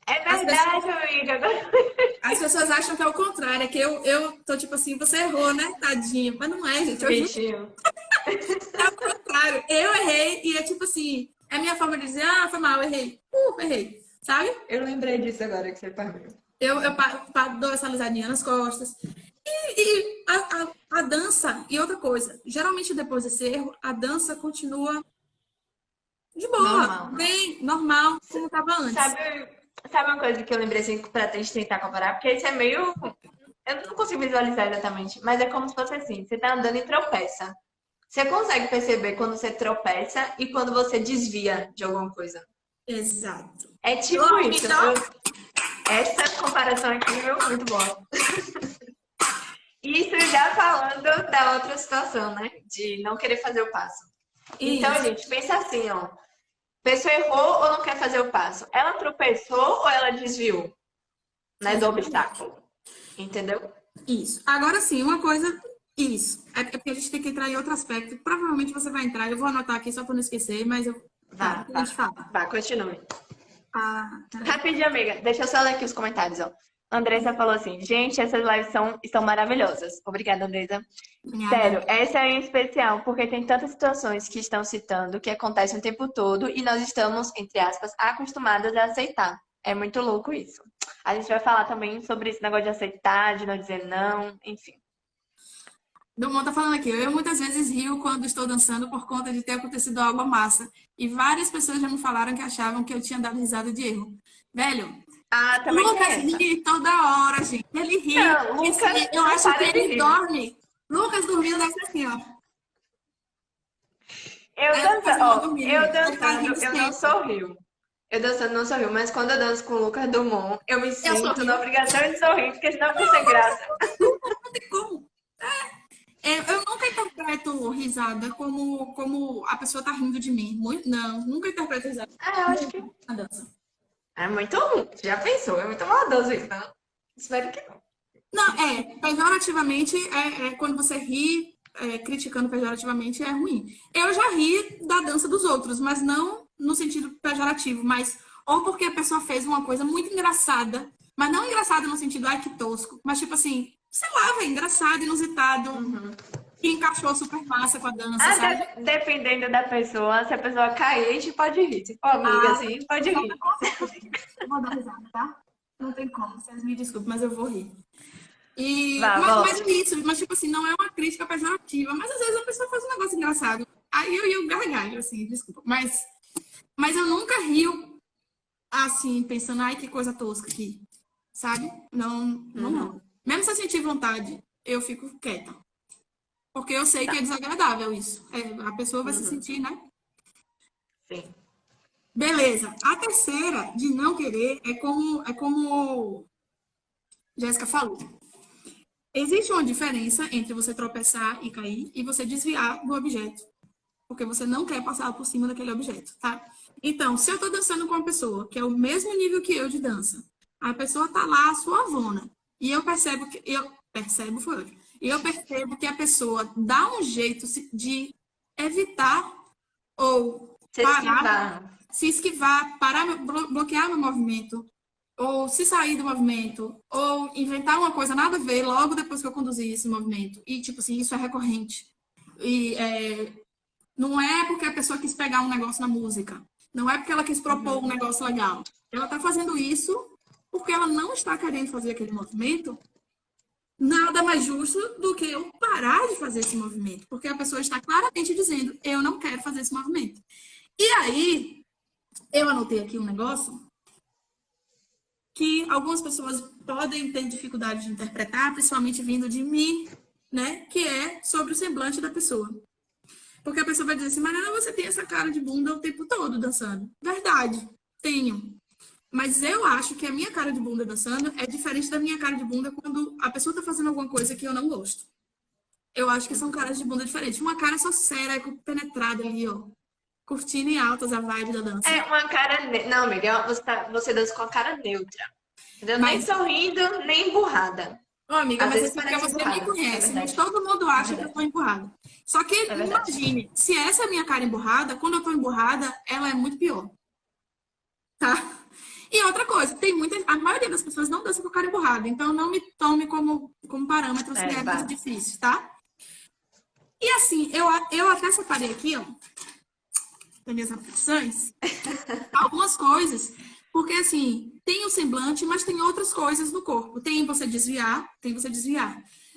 É As pessoas, verdade, amiga. as pessoas acham que é o contrário, é que eu tô tipo assim, você errou, né, tadinho? Mas não é, gente, eu juro Bichinho. que é o contrário. Eu errei e é tipo assim, é a minha forma de dizer, ah, foi mal, errei. Errei, sabe? Eu lembrei disso agora que você falou. Eu dou essa alisadinha nas costas. E a dança, e outra coisa, geralmente depois desse erro, a dança continua de boa, Normal. bem, normal, como estava antes. Sabe, sabe uma coisa que eu lembrei assim pra gente tentar comparar? Porque isso é meio. Eu não consigo visualizar exatamente, mas é como se fosse assim: você tá andando e tropeça. Você consegue perceber quando você tropeça e quando você desvia de alguma coisa. Exato. É tipo Bom, isso. então, Essa comparação aqui é muito boa. Isso já falando da outra situação, né? De não querer fazer o passo. Então, isso, gente, pensa assim, ó. A pessoa errou ou não quer fazer o passo? Ela tropeçou ou ela desviou, né, do exatamente. obstáculo? Entendeu? Isso. Agora sim, uma coisa, isso. É porque a gente tem que entrar em outro aspecto. Provavelmente você vai entrar, eu vou anotar aqui só para não esquecer, mas eu. Tá, Vá, depois a vá. gente fala. Vá, continue. Peraí. Rapidinho, amiga. Deixa eu só ler aqui os comentários, ó. Andressa falou assim, gente, essas lives estão maravilhosas. Obrigada, Andressa. Nada. Sério, essa é em especial, porque tem tantas situações que estão citando que acontecem o tempo todo e nós estamos, entre aspas, acostumadas a aceitar. É muito louco isso. A gente vai falar também sobre esse negócio de aceitar, de não dizer não, enfim. Dumont tá falando aqui. Eu muitas vezes rio quando estou dançando por conta de ter acontecido algo massa. E várias pessoas já me falaram que achavam que eu tinha dado risada de erro. Velho, Ah, também tem Lucas essa. ri toda hora, gente. Ele ri. Não, Assim, Lucas eu não acho que para de ele rir. dorme. Lucas dormindo deve ser assim, ó. Eu É, Lucas, dançando, eu vou ó, dormir, eu gente. Ele tá dançando, rindo eu não sempre. sorrio. Eu dançando não sorrio, mas quando eu danço com o Lucas Dumont, eu me Eu sinto na sorrio. obrigação de sorrir, porque senão fica sem graça. Não tem como. Eu nunca interpreto risada como a pessoa tá rindo de mim. Não, nunca interpreto risada Ah, eu acho que na dança. é muito. Já pensou? É muito maldoso isso, não? Espero que não. Não, pejorativamente, quando você ri, criticando pejorativamente, é ruim. Eu já ri da dança dos outros, mas não no sentido pejorativo, mas ou porque a pessoa fez uma coisa muito engraçada, mas não engraçada no sentido, ai, que tosco, mas tipo assim, sei lá, velho, engraçado, inusitado, que encaixou super massa com a dança, Ah, sabe? dependendo da pessoa, se a pessoa cair, a gente pode rir. Se for amiga, Ah, assim, pode risada rir. com certeza. Eu vou dar risada, tá? Não tem como, vocês me desculpem, mas eu vou rir. Vá, Mas é volte. isso, mas tipo assim, não é uma crítica pejorativa, mas às vezes a pessoa faz um negócio engraçado. Aí eu gargalho, assim, desculpa. Mas eu nunca rio assim, pensando, ai, que coisa tosca aqui, sabe? Não, não, não. Uhum. Mesmo se eu sentir vontade, eu fico quieta. Porque eu sei que é Tá. desagradável isso. A pessoa vai se Uhum. sentir, né? Sim. Beleza. A terceira, de não querer, é como Jéssica falou. Existe uma diferença entre você tropeçar e cair e você desviar do objeto, porque você não quer passar por cima daquele objeto, tá? Então, se eu tô dançando com uma pessoa que é o mesmo nível que eu de dança, a pessoa tá lá suavona, e eu percebo que eu percebo que a pessoa dá um jeito de evitar ou Se parar, esquivar. se esquivar, parar, bloquear meu movimento, ou se sair do movimento, ou inventar uma coisa nada a ver logo depois que eu conduzi esse movimento. E, tipo assim, isso é recorrente. E não é porque a pessoa quis pegar um negócio na música. Não é porque ela quis propor um Uhum. negócio legal. Ela está fazendo isso porque ela não está querendo fazer aquele movimento. Nada mais justo do que eu parar de fazer esse movimento. Porque a pessoa está claramente dizendo, eu não quero fazer esse movimento. E aí, eu anotei aqui um negócio que algumas pessoas podem ter dificuldade de interpretar, principalmente vindo de mim, né? Que é sobre o semblante da pessoa. Porque a pessoa vai dizer assim, Mariana, você tem essa cara de bunda o tempo todo dançando. Verdade, tenho. Mas eu acho que a minha cara de bunda dançando é diferente da minha cara de bunda quando a pessoa tá fazendo alguma coisa que eu não gosto. Eu acho que são caras de bunda diferentes. Uma cara só séria, penetrada ali, ó. Curtindo em altas a vibe da dança. É uma cara. Não, amiga, você dança com a cara neutra. Entendeu? Nem Mas, sorrindo, nem emburrada. ó, amiga, Às mas vezes isso é porque parece você me emburrada. É conhece, mas verdade. todo mundo É acha que eu tô verdade. emburrada. Só que É verdade. imagine, se essa é a minha cara emburrada, quando eu tô emburrada, ela é muito pior, tá? E outra coisa, a maioria das pessoas não dança com a cara emburrada, então não me tome como parâmetro se É, é vá. muito difícil, tá? E assim, eu até separei aqui, ó, das minhas anotações, algumas coisas, porque assim, tem o semblante, mas tem outras coisas no corpo. Tem você desviar.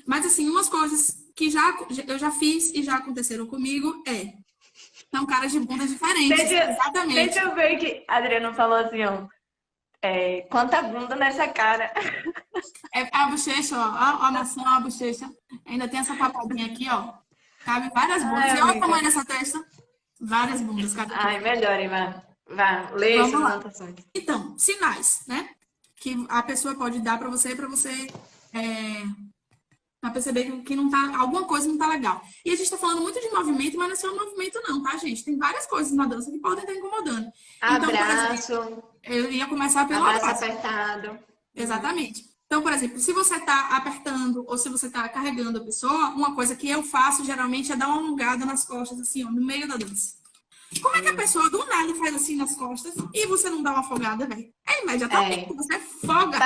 Mas assim, umas coisas que eu já fiz e já aconteceram comigo são caras de bundas diferentes, Deixa exatamente. eu ver que a Adriana falou assim, ó. Quanta bunda nessa cara. É a bochecha, ó, a maçã, a bochecha. Ainda tem essa papadinha aqui, ó. Cabe várias bundas. Ai, E olha o tamanho amiga. dessa testa. Várias bundas cabe aqui. Ai, melhore, vá. Vá, leia Vamos essas lá. anotações. Então, sinais, né? Que a pessoa pode dar para você pra perceber que não tá, alguma coisa não tá legal. E a gente tá falando muito de movimento, mas não é só movimento, não, tá, gente? Tem várias coisas na dança que podem estar incomodando. Então, por exemplo, Abraço, eu ia começar pelo abraço abraço. apertado. Uhum. Exatamente. Então, por exemplo, se você está apertando ou se você está carregando a pessoa, uma coisa que eu faço geralmente é dar uma alongada nas costas, assim, ó, no meio da dança. Como é que a pessoa do nada faz assim nas costas e você não dá uma afogada, velho? É imediatamente, É. você foga,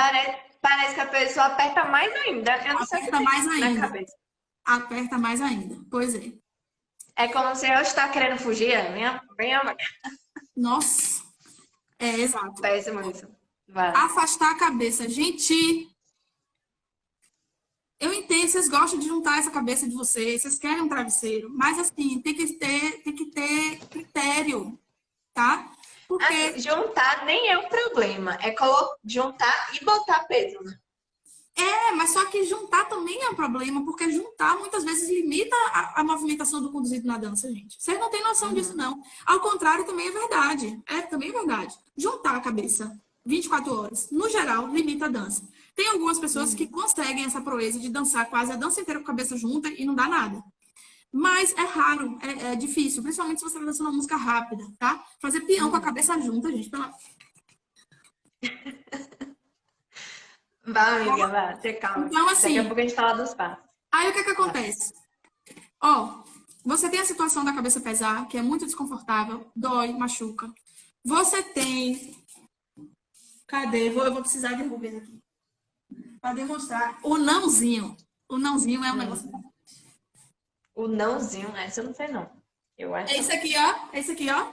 Parece que a pessoa aperta mais ainda. Eu não sei o que aperta tem mais na ainda. cabeça. Aperta mais ainda. Pois é. É como se eu estar querendo fugir. Venha, Nossa, exato. péssimo isso. Vá. Afastar a cabeça. Gente, Eu entendo, vocês gostam de juntar essa cabeça de vocês, vocês querem um travesseiro, mas assim, tem que ter critério, tá? Porque Assim, juntar nem é um problema. É juntar e botar peso, né? mas só que juntar também é um problema, porque juntar muitas vezes limita a movimentação do conduzido na dança, gente. Vocês não têm noção disso, não. Ao contrário, também é verdade. Também é verdade. Juntar a cabeça 24 horas, no geral, limita a dança. Tem algumas pessoas que conseguem essa proeza de dançar quase a dança inteira com a cabeça junta e não dá nada. Mas é raro, é difícil, principalmente se você está dançando uma música rápida, tá? Fazer peão com a cabeça junta, gente, Vai, amiga, vai, ter calma. Então, assim, Daqui a pouco a gente fala dos passos. aí o que acontece? Ó, você tem a situação da cabeça pesar, que é muito desconfortável, dói, machuca. Você tem... Cadê? Eu vou precisar de Rubens aqui. Para demonstrar o nãozinho. O nãozinho é um negócio... O nãozinho, essa eu não sei não. Eu acho. É esse aqui, ó. É esse aqui, ó.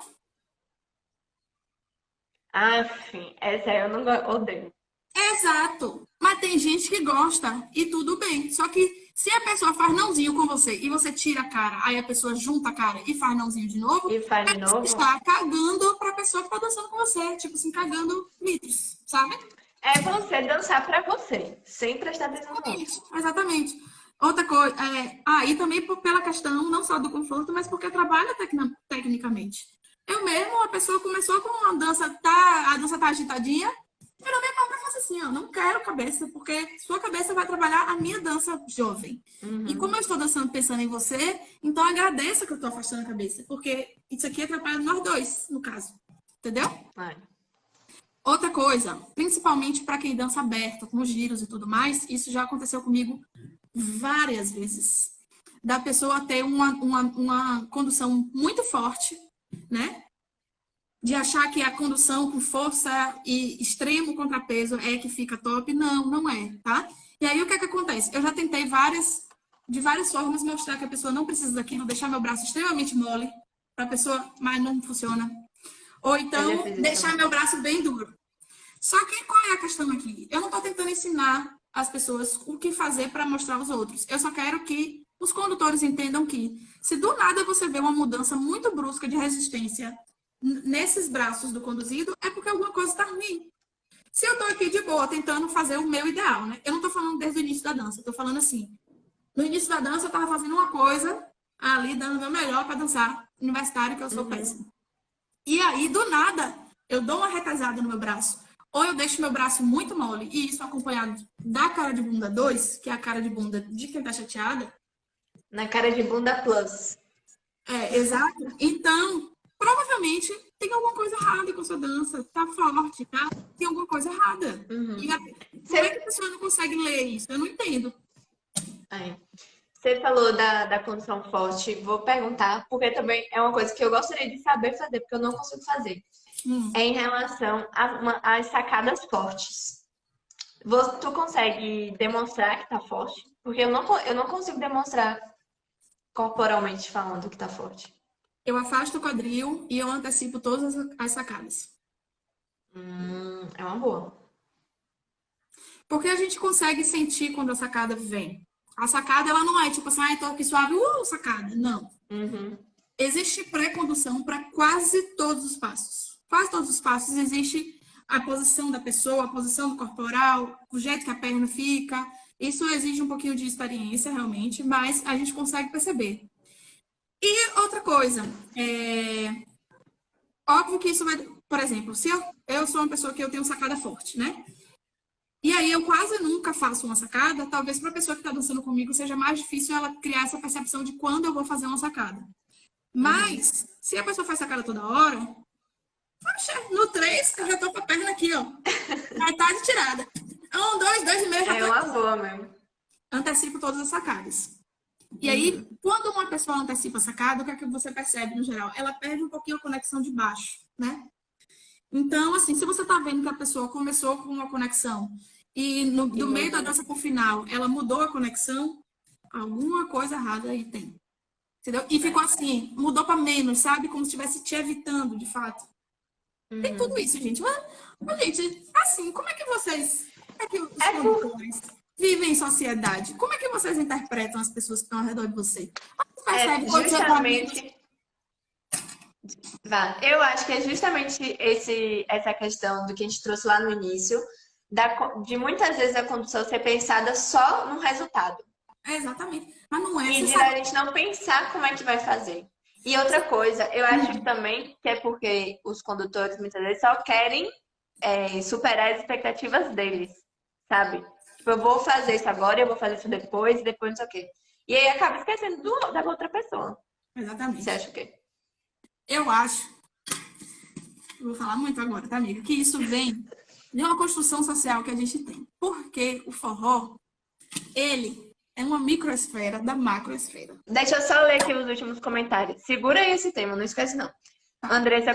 Ah, sim. Essa aí eu não odeio. Exato. Mas tem gente que gosta e tudo bem. Só que se a pessoa faz nãozinho com você e você tira a cara, aí a pessoa junta a cara e faz nãozinho de novo, E faz de novo? você está cagando pra pessoa que tá dançando com você. Tipo assim, cagando litros, sabe? É você dançar pra você, sem prestar atenção no outro. Exatamente. Outra coisa, e também pela questão não só do conforto, mas porque trabalha tecnicamente. Eu mesmo, a pessoa começou com uma dança, a dança tá agitadinha, eu minha mão pra fazer assim, ó, não quero cabeça, porque sua cabeça vai trabalhar a minha dança jovem. E como eu estou dançando pensando em você, então agradeça que eu tô afastando a cabeça, porque isso aqui atrapalha nós dois, no caso. Entendeu? Ai. Outra coisa, principalmente para quem dança aberta, com giros e tudo mais, isso já aconteceu comigo várias vezes. Da pessoa ter uma condução muito forte, né? De achar que a condução com força e extremo contrapeso é que fica top. Não, não é, tá? E aí o que é que acontece? Eu já tentei de várias formas mostrar que a pessoa não precisa daquilo, deixar meu braço extremamente mole para a pessoa, mas não funciona. Ou então deixar meu braço bem duro. Só que qual é a questão aqui? Eu não estou tentando ensinar as pessoas o que fazer para mostrar aos outros. Eu só quero que os condutores entendam que, se do nada você vê uma mudança muito brusca de resistência nesses braços do conduzido, é porque alguma coisa está ruim. Se eu estou aqui de boa, tentando fazer o meu ideal, né? Eu não estou falando desde o início da dança, eu estou falando assim. No início da dança, eu estava fazendo uma coisa ali, dando o meu melhor para dançar universitário, que eu sou péssima. E aí, do nada, eu dou uma retazada no meu braço. Ou eu deixo meu braço muito mole, e isso acompanhado da cara de bunda 2, que é a cara de bunda de quem tá chateada. Na cara de bunda plus. Exato. Então, provavelmente tem alguma coisa errada com a sua dança. Tá forte, tá? Tem alguma coisa errada. E como é que a pessoa não consegue ler isso? Eu não entendo. Você falou da condição forte. Vou perguntar, porque também é uma coisa que eu gostaria de saber fazer, porque eu não consigo fazer. É em relação às sacadas fortes. Tu consegue demonstrar que tá forte? Porque eu não consigo demonstrar corporalmente falando que tá forte. Eu afasto o quadril e eu antecipo todas as sacadas. É uma boa. Porque a gente consegue sentir quando a sacada vem. A sacada, ela não é tipo assim, tô aqui suave, sacada. Não. Existe pré-condução para quase todos os passos. Quase todos os passos existe a posição da pessoa, a posição do corporal, o jeito que a perna fica. Isso exige um pouquinho de experiência, realmente, mas a gente consegue perceber. E outra coisa, óbvio que isso vai... Por exemplo, se eu sou uma pessoa que eu tenho sacada forte, né? E aí eu quase nunca faço uma sacada, talvez para a pessoa que está dançando comigo seja mais difícil ela criar essa percepção de quando eu vou fazer uma sacada. Mas, se a pessoa faz sacada toda hora, no 3, eu já tô com a perna aqui, ó. Metade tirada. 1, 2, 2,5, já tô. É uma boa mesmo. Antecipo todas as sacadas. E aí, quando uma pessoa antecipa a sacada, o que é que você percebe no geral? Ela perde um pouquinho a conexão de baixo, né? Então, assim, se você tá vendo que a pessoa começou com uma conexão e do meio da dança pro final, ela mudou a conexão, alguma coisa errada aí tem. Entendeu? E ficou assim, mudou para menos, sabe? Como se estivesse te evitando, de fato. Tem tudo isso, gente. Mas, gente, assim, como é que vocês... vivem em sociedade. Como é que vocês interpretam as pessoas que estão ao redor de você? Você percebe quando você tá... Justamente. Eu acho que é justamente essa questão do que a gente trouxe lá no início, de muitas vezes a condução ser pensada só no resultado. Exatamente. Mas não é. E de Sabe... a gente não pensar como é que vai fazer. E outra coisa, eu acho também que é porque os condutores muitas vezes só querem superar as expectativas deles, sabe? Tipo, eu vou fazer isso agora, eu vou fazer isso depois não sei o quê. E aí acaba esquecendo da outra pessoa. Exatamente. Você acha o quê? Eu acho, vou falar muito agora, tá, amiga? Que isso vem de uma construção social que a gente tem. Porque o forró, ele é uma microesfera da macroesfera. Deixa eu só ler aqui os últimos comentários. Segura aí esse tema, não esquece não. Andressa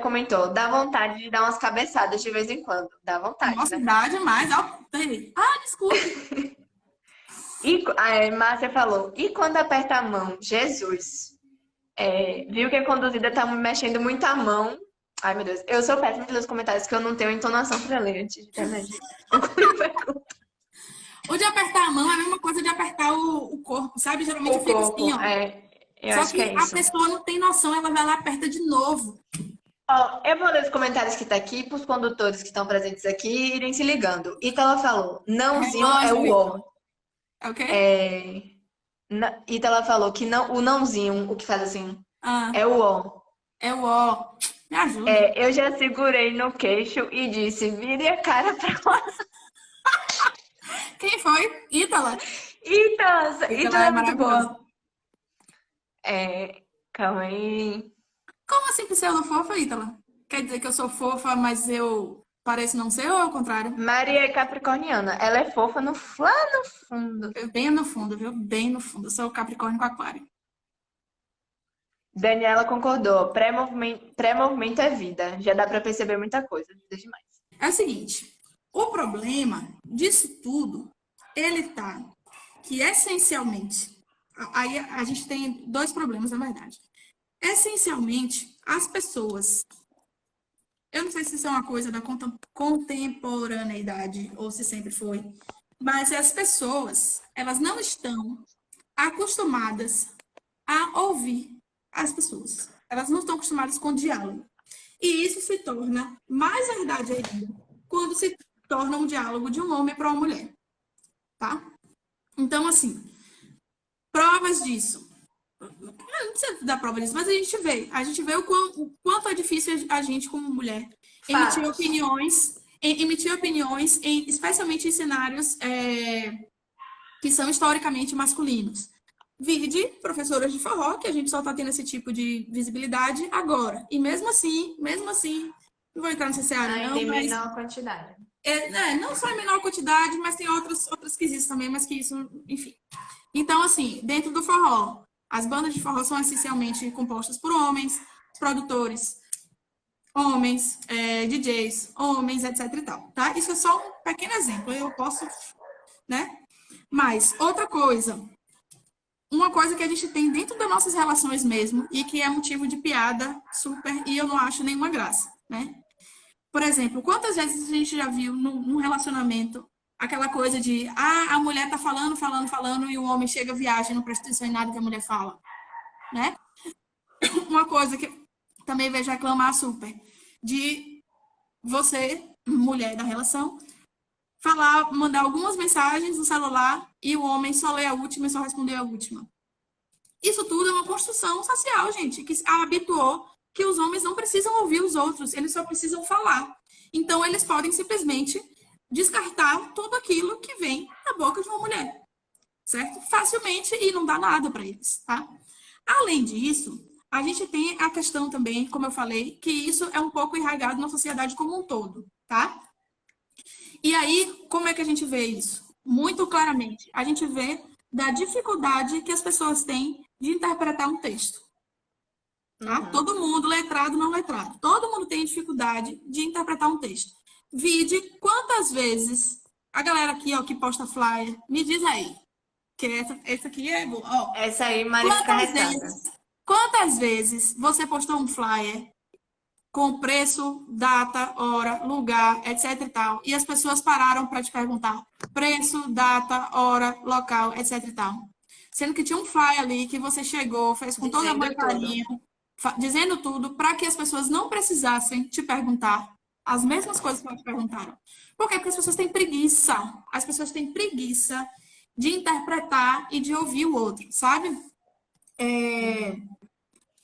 comentou, dá vontade de dar umas cabeçadas de vez em quando. Dá vontade, Nossa, né? dá demais. Desculpe. E a Márcia falou, e quando aperta a mão? Jesus. Viu que a conduzida tá mexendo muito a mão. Ai, meu Deus. Eu sou péssima nos comentários que eu não tenho entonação pra ler antes de terminar. O de apertar a mão é a mesma coisa de apertar o corpo, sabe? Geralmente O fica corpo, assim, ó. eu Só acho que é a isso. pessoa não tem noção, ela vai lá e aperta de novo. Ó, eu vou ler os comentários que tá aqui pros condutores que estão presentes aqui irem se ligando. Ítala falou, nãozinho é o ó. É o quê? Ítala falou que não, o nãozinho, o que faz assim, é o ó. É o ó. Me ajuda. Eu já segurei no queixo e disse, vire a cara pra lá. Quem foi? Ítala? Ítala é muito maravilhosa. boa. Calma aí. Como assim pseudo fofa, Ítala? Quer dizer que eu sou fofa, mas eu pareço não ser ou é o contrário? Maria é capricorniana. Ela é fofa lá no fundo. Bem no fundo, viu? Bem no fundo. Eu sou Capricórnio com Aquário. Daniela concordou. Pré-movimento é vida. Já dá pra perceber muita coisa. Vida demais. É o seguinte. O problema disso tudo, ele tá que essencialmente... Aí a gente tem dois problemas, na verdade. Essencialmente, as pessoas... Eu não sei se isso é uma coisa da contemporaneidade ou se sempre foi, mas as pessoas, elas não estão acostumadas a ouvir as pessoas. Elas não estão acostumadas com diálogo. E isso se torna mais verdade ainda quando se torna um diálogo de um homem para uma mulher. Tá? Então, assim, provas disso. Não precisa dar prova disso, mas a gente vê o quanto é difícil a gente, como mulher, emitir opiniões, especialmente em cenários que são historicamente masculinos. Vide professoras de forró, que a gente só está tendo esse tipo de visibilidade agora. E mesmo assim, não vou entrar nessa área, não, tem mas... menor quantidade. Não só em menor quantidade, mas tem outros quesitos também, mas que isso, enfim. Então, assim, dentro do forró, as bandas de forró são essencialmente compostas por homens, produtores, homens, DJs, homens, etc e tal, tá? Isso é só um pequeno exemplo, eu posso, né? Mas, outra coisa, uma coisa que a gente tem dentro das nossas relações mesmo, e que é motivo de piada super, e eu não acho nenhuma graça, né? Por exemplo, quantas vezes a gente já viu num relacionamento aquela coisa de, a mulher tá falando, e o homem chega, viaja, não presta atenção em nada que a mulher fala, né? Uma coisa que também vejo reclamar super, de você, mulher da relação, mandar algumas mensagens no celular e o homem só lê a última e só responder a última. Isso tudo é uma construção social, gente, que habituou que os homens não precisam ouvir os outros, eles só precisam falar. Então, eles podem simplesmente descartar tudo aquilo que vem da boca de uma mulher, certo? Facilmente, e não dá nada para eles, tá? Além disso, a gente tem a questão também, como eu falei, que isso é um pouco irrigado na sociedade como um todo, tá? E aí, como é que a gente vê isso? Muito claramente, a gente vê da dificuldade que as pessoas têm de interpretar um texto. Tá? Todo mundo, letrado, não letrado, todo mundo tem dificuldade de interpretar um texto. Vide quantas vezes a galera aqui, ó, que posta flyer, me diz aí, que essa aqui é boa. Ó, essa aí, Maria fica retada. Quantas vezes você postou um flyer com preço, data, hora, lugar, etc e tal. E as pessoas pararam para te perguntar preço, data, hora, local, etc e tal. Sendo que tinha um flyer ali que você chegou, fez com todo amor e Dizendo tudo. carinho, dizendo tudo para que as pessoas não precisassem te perguntar as mesmas coisas que elas te perguntaram. Por quê? Porque as pessoas têm preguiça. As pessoas têm preguiça de interpretar e de ouvir o outro, sabe? Uhum.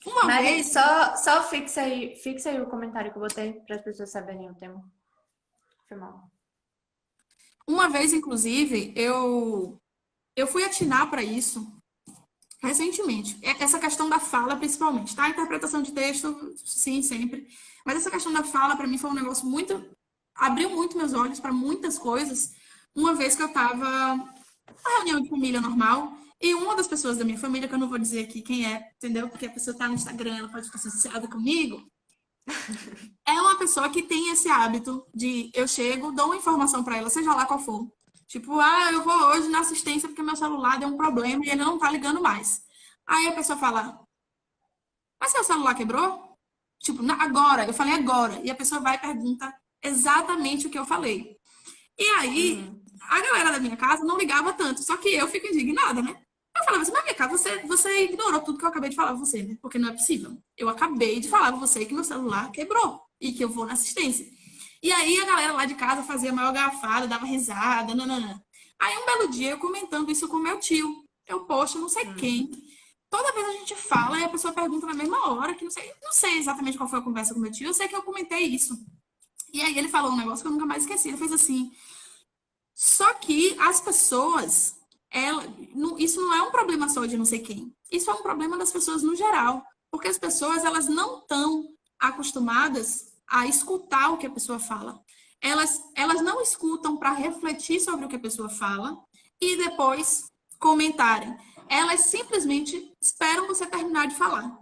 Uma Mari, vez, só fixa aí o comentário que eu botei para as pessoas saberem o tema. Foi mal. uma vez, inclusive, eu fui atinar para isso recentemente. Essa questão da fala, principalmente, tá? A interpretação de texto, sim, sempre. Mas essa questão da fala, para mim, foi um negócio muito. Abriu muito meus olhos para muitas coisas. Uma vez que eu estava numa reunião de família normal, e uma das pessoas da minha família, que eu não vou dizer aqui quem é, entendeu? Porque a pessoa está no Instagram, ela pode ficar associada comigo. É uma pessoa que tem esse hábito de eu chego, dou uma informação para ela, seja lá qual for. Tipo, eu vou hoje na assistência porque meu celular deu um problema e ele não tá ligando mais. Aí a pessoa fala, mas seu celular quebrou? Tipo, agora, eu falei agora. E a pessoa vai e pergunta exatamente o que eu falei. E aí, Uhum. a galera da minha casa não ligava tanto, só que eu fico indignada, né? Eu falava assim, mas minha cara, você ignorou tudo que eu acabei de falar pra você, né? Porque não é possível. Eu acabei de falar pra você que meu celular quebrou e que eu vou na assistência. E aí a galera lá de casa fazia maior garfada, dava risada, nananã. Aí um belo dia eu comentando isso com meu tio. Eu, poxa, não sei Uhum. quem. Toda vez a gente fala e a pessoa pergunta na mesma hora, que não sei exatamente qual foi a conversa com meu tio, eu sei que eu comentei isso. E aí ele falou um negócio que eu nunca mais esqueci. Ele fez assim, só que as pessoas, isso não é um problema só de não sei quem. Isso é um problema das pessoas no geral. Porque as pessoas, elas não estão acostumadas a escutar o que a pessoa fala. Elas não escutam para refletir sobre o que a pessoa fala e depois comentarem. Elas simplesmente esperam você terminar de falar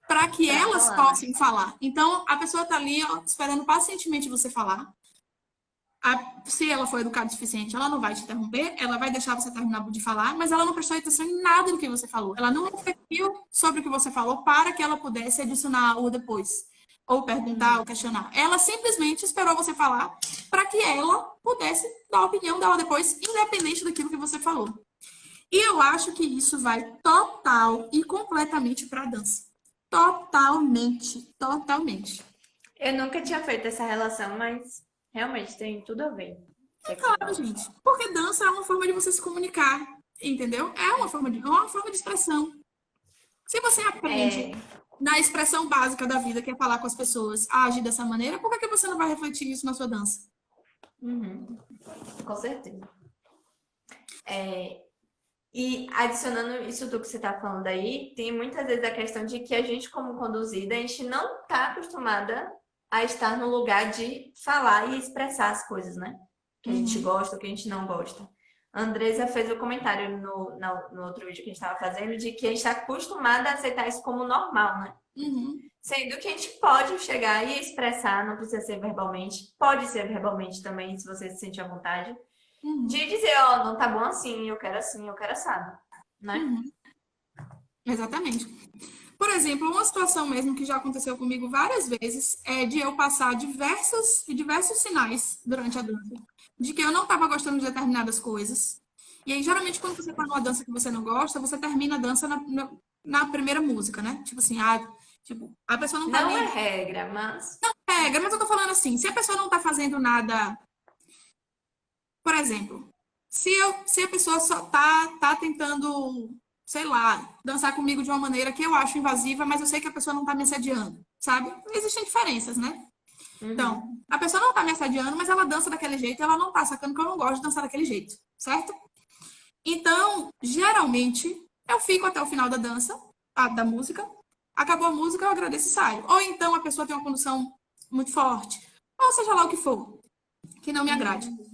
para que Pra elas falar, né? possam falar. Então, a pessoa está ali, ó, esperando pacientemente você falar. Se ela for educada o suficiente, ela não vai te interromper, ela vai deixar você terminar de falar, mas ela não prestou atenção em nada do que você falou. Ela não refletiu sobre o que você falou para que ela pudesse adicionar algo depois, ou perguntar, ou Uhum. questionar. Ela simplesmente esperou você falar para que ela pudesse dar a opinião dela depois, independente daquilo que você falou. E eu acho que isso vai total e completamente para a dança. Totalmente, totalmente. Eu nunca tinha feito essa relação, mas realmente tem tudo a ver. O que é que você Claro, falou? gente. Porque dança é uma forma de você se comunicar, entendeu? É uma forma de expressão. Se você É, aprende na expressão básica da vida, que é falar com as pessoas, a agir dessa maneira, por que você não vai refletir isso na sua dança? uhum, com certeza. E adicionando isso tudo que você está falando aí, tem muitas vezes a questão de que a gente, como conduzida, a gente não está acostumada a estar no lugar de falar e expressar as coisas, né? Que a gente Uhum, gosta ou que a gente não gosta. A Andresa fez o comentário no outro vídeo que a gente estava fazendo de que a gente está acostumada a aceitar isso como normal, né? uhum, Sendo que a gente pode chegar e expressar, não precisa ser verbalmente, pode ser verbalmente também, se você se sentir à vontade, uhum, de dizer, ó, não tá bom assim, eu quero assado, né? uhum. Exatamente. Por exemplo, uma situação mesmo que já aconteceu comigo várias vezes é de eu passar diversos sinais durante a dança, de que eu não estava gostando de determinadas coisas. E aí, geralmente, quando você está numa dança que você não gosta, você termina a dança na primeira música, né? Tipo assim, tipo, a pessoa não tá Não é ali. regra, mas. Pega, mas eu tô falando assim, se a pessoa não tá fazendo nada, por exemplo, se a pessoa só tá tentando, sei lá, dançar comigo de uma maneira que eu acho invasiva, mas eu sei que a pessoa não tá me assediando, sabe? Existem diferenças, né? Então, Uhum. a pessoa não tá me assediando, mas ela dança daquele jeito, e ela não tá sacando que eu não gosto de dançar daquele jeito, certo? Então, geralmente, eu fico até o final da dança, da música, acabou a música, eu agradeço e saio. Ou então a pessoa tem uma condução muito forte, ou seja lá o que for, que não me agrade. Uhum.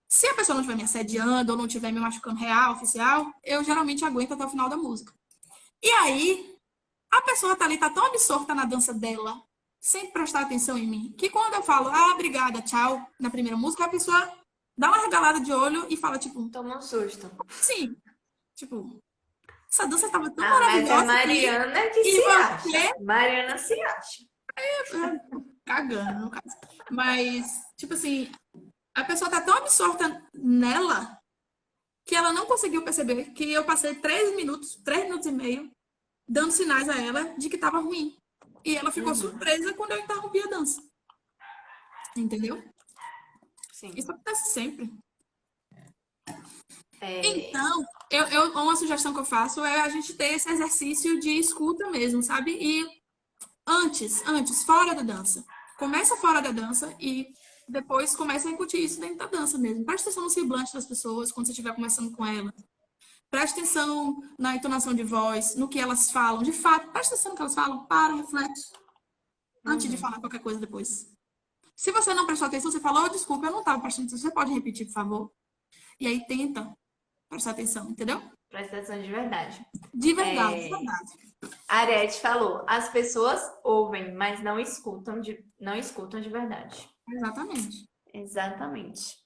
Se a pessoa não estiver me assediando ou não estiver me machucando real, oficial, eu geralmente aguento até o final da música. E aí, a pessoa tá ali, tá tão absorta na dança dela, sem prestar atenção em mim, que quando eu falo, obrigada, tchau, na primeira música, a pessoa dá uma regalada de olho e fala, tipo, Toma um susto. sim, tipo, essa dança estava tão Ah, mas é maravilhosa aqui Mariana que e se acha. você, Mariana se acha. Cagando, no caso. Mas, tipo assim, a pessoa tá tão absorta nela que ela não conseguiu perceber que eu passei 3 minutos e meio, dando sinais a ela de que tava ruim. E ela ficou Uhum, surpresa quando eu interrompi a dança. Entendeu? sim. Isso acontece sempre. É, Então, uma sugestão que eu faço é a gente ter esse exercício de escuta mesmo, sabe? E antes, fora da dança. Começa fora da dança e depois começa a incutir isso dentro da dança mesmo. Preste atenção no semblante das pessoas quando você estiver conversando com elas. Preste atenção na entonação de voz, no que elas falam. De fato, preste atenção no que elas falam. Para, reflete, antes de uhum. falar qualquer coisa depois. Se você não prestou atenção, você falou, oh, desculpa, eu não estava prestando atenção. Você pode repetir, por favor? E aí tenta prestar atenção, entendeu? Presta atenção de verdade. De verdade, de É, verdade. a Ariete falou, as pessoas ouvem, mas não escutam de verdade. Exatamente. Exatamente.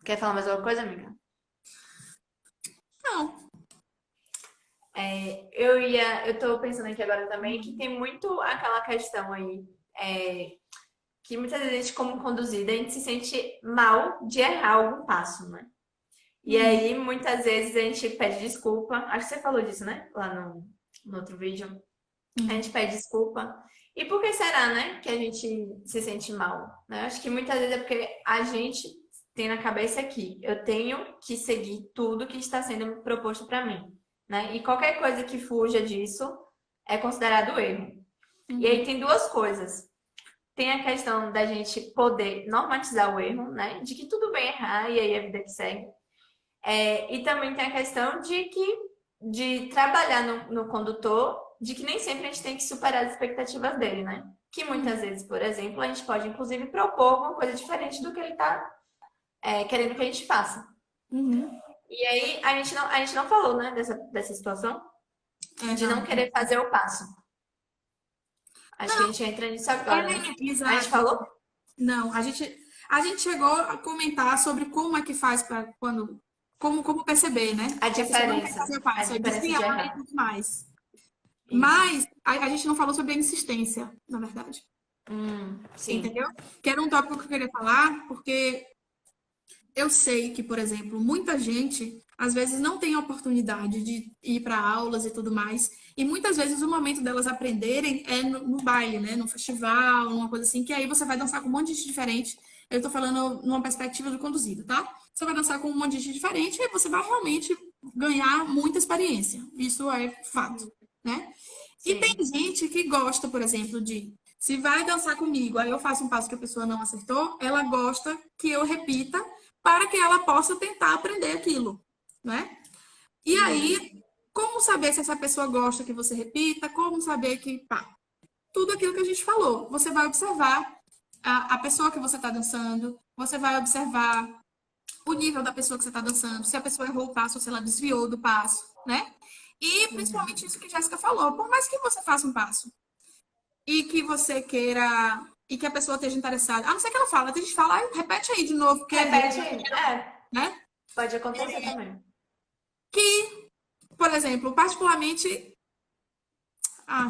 Quer falar mais alguma coisa, amiga? Não. Eu tô pensando aqui agora também que tem muito aquela questão aí, que muitas vezes a gente, como conduzida, a gente se sente mal de errar algum passo, né? E Uhum. aí, muitas vezes, a gente pede desculpa. Acho que você falou disso, né? Lá no outro vídeo. A gente Uhum. pede desculpa. E por que será, né, que a gente se sente mal? Né? Acho que muitas vezes é porque a gente tem na cabeça aqui, eu tenho que seguir tudo que está sendo proposto para mim, né? E qualquer coisa que fuja disso é considerado erro. E aí Uhum. tem duas coisas. Tem a questão da gente poder normatizar o erro, né? De que tudo bem errar e aí a vida que segue. E também tem a questão de trabalhar no condutor, de que nem sempre a gente tem que superar as expectativas dele, né? Que muitas Uhum. vezes, por exemplo, a gente pode inclusive propor alguma coisa diferente do que ele está querendo que a gente faça. Uhum. E aí a gente não falou, né, dessa situação É, de não não. querer fazer o passo. Acho que a Não, gente entra nisso agora, né? A gente exato. falou? Não, a gente chegou a comentar sobre como é que faz para quando, como perceber, né? A Que a pessoa não quer diferença. fazer o A passo, é diferença de desviar e errar. tudo mais. Isso. Mas a gente não falou sobre a insistência, na verdade. Sim. Entendeu? Que era um tópico que eu queria falar, porque eu sei que, por exemplo, muita gente às vezes não tem a oportunidade de ir para aulas e tudo mais, e muitas vezes o momento delas aprenderem é no baile, né? No festival, uma coisa assim, que aí você vai dançar com um monte de gente diferente. Eu tô falando numa perspectiva do conduzido, tá? Você vai dançar com um monte de gente diferente e você vai realmente ganhar muita experiência. Isso é fato, né? E tem Sim. gente que gosta, por exemplo, de se vai dançar comigo, aí eu faço um passo que a pessoa não acertou, ela gosta que eu repita para que ela possa tentar aprender aquilo, né? E aí, como saber se essa pessoa gosta que você repita? Como saber que, pá, tudo aquilo que a gente falou. Você vai observar a pessoa que você está dançando, você vai observar o nível da pessoa que você está dançando, se a pessoa errou o passo ou se ela desviou do passo, né? E principalmente isso que a Jéssica falou, por mais que você faça um passo e que você queira e que a pessoa esteja interessada, a não ser que ela fale, a gente fala, repete aí de novo, porque errei, Repete aí. né? Pode acontecer também. Que, por exemplo, particularmente,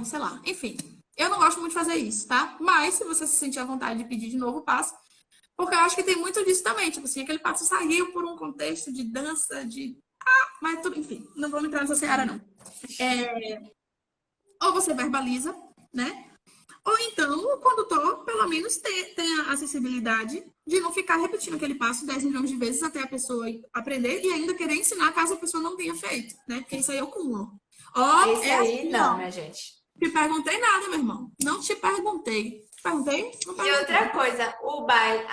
sei lá, enfim, eu não gosto muito de fazer isso, tá? Mas se você se sentir à vontade de pedir de novo, passo, porque eu acho que tem muito disso também, tipo assim, aquele passo saiu por um contexto de dança, mas tudo, enfim, não vou entrar nessa seara, não. Ou você verbaliza, né? Ou então o condutor, pelo menos, tenha a acessibilidade de não ficar repetindo aquele passo 10 milhões de vezes até a pessoa aprender e ainda querer ensinar caso a pessoa não tenha feito, né? Porque isso aí é o cúmulo. Ó, Esse é aí, assim, não, ó. minha gente. Te perguntei nada, meu irmão. Não te perguntei. Te perguntei? Não E outra perguntei. coisa, o baile,